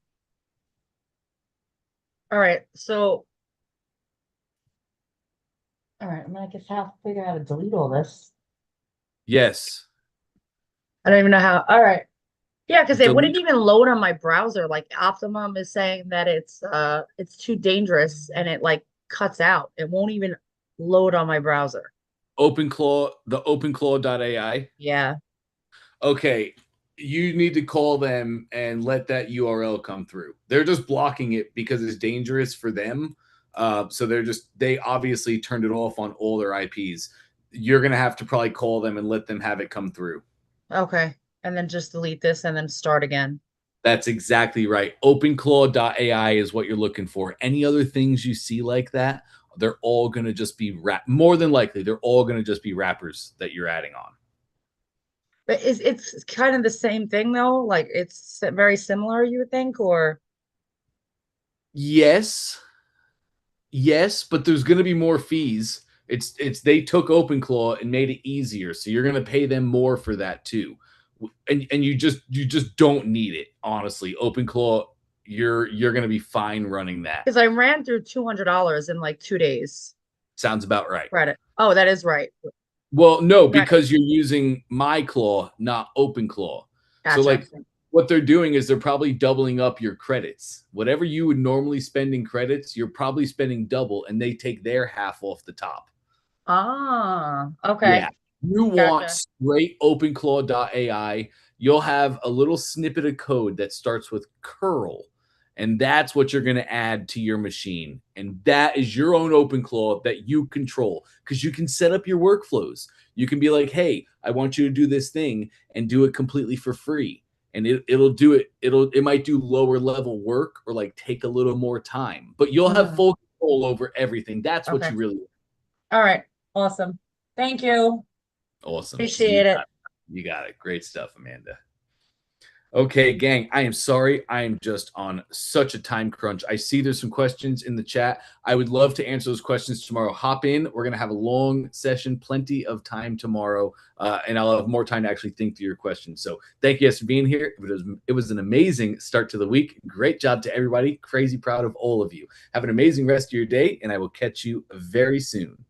All right. So, all right. I'm gonna guess have to figure out how to delete all this. Yes. I don't even know how. All right. Yeah, because it Delete. wouldn't even load on my browser. Like Optimum is saying that it's too dangerous and it like cuts out. It won't even load on my browser. OpenClaw, the OpenClaw.ai. Yeah. Okay, you need to call them and let that URL come through. They're just blocking it because it's dangerous for them. So they obviously turned it off on all their IPs. You're gonna have to probably call them and let them have it come through. Okay. And then just delete this and then start again. That's exactly right. OpenClaw.ai is what you're looking for. Any other things you see like that, they're all going to just be more than likely, they're all going to just be wrappers that you're adding on. But it's kind of the same thing though? Like it's very similar, you would think, or Yes. Yes, but there's going to be more fees. It's they took OpenClaw and made it easier, so you're going to pay them more for that too. And you just don't need it, honestly. OpenClaw, you're going to be fine running that. because I ran through $200 in like 2 days. Sounds about right. Credit. Oh, that is right. Well, no, Right. because you're using MyClaw, not OpenClaw. So Gotcha. like what they're doing is they're probably doubling up your credits. Whatever you would normally spend in credits, you're probably spending double, and they take their half off the top. Ah, okay. Yeah. You want Gotcha. straight OpenClaw.ai, you'll have a little snippet of code that starts with curl. And that's what you're going to add to your machine. And that is your own OpenClaw that you control because you can set up your workflows. You can be like, hey, I want you to do this thing and do it completely for free. And it'll do it. It might do lower level work or like take a little more time, but you'll have Mhm. full control over everything. That's what Okay. you really want. All right. Awesome. Thank you. Awesome. Appreciate it. You got it. Great stuff, Amanda. Okay, gang, I am sorry. I am just on such a time crunch. I see there's some questions in the chat. I would love to answer those questions tomorrow. Hop in. We're going to have a long session, plenty of time tomorrow, and I'll have more time to actually think through your questions. So thank you guys for being here. It was an amazing start to the week. Great job to everybody. Crazy proud of all of you. Have an amazing rest of your day, and I will catch you very soon.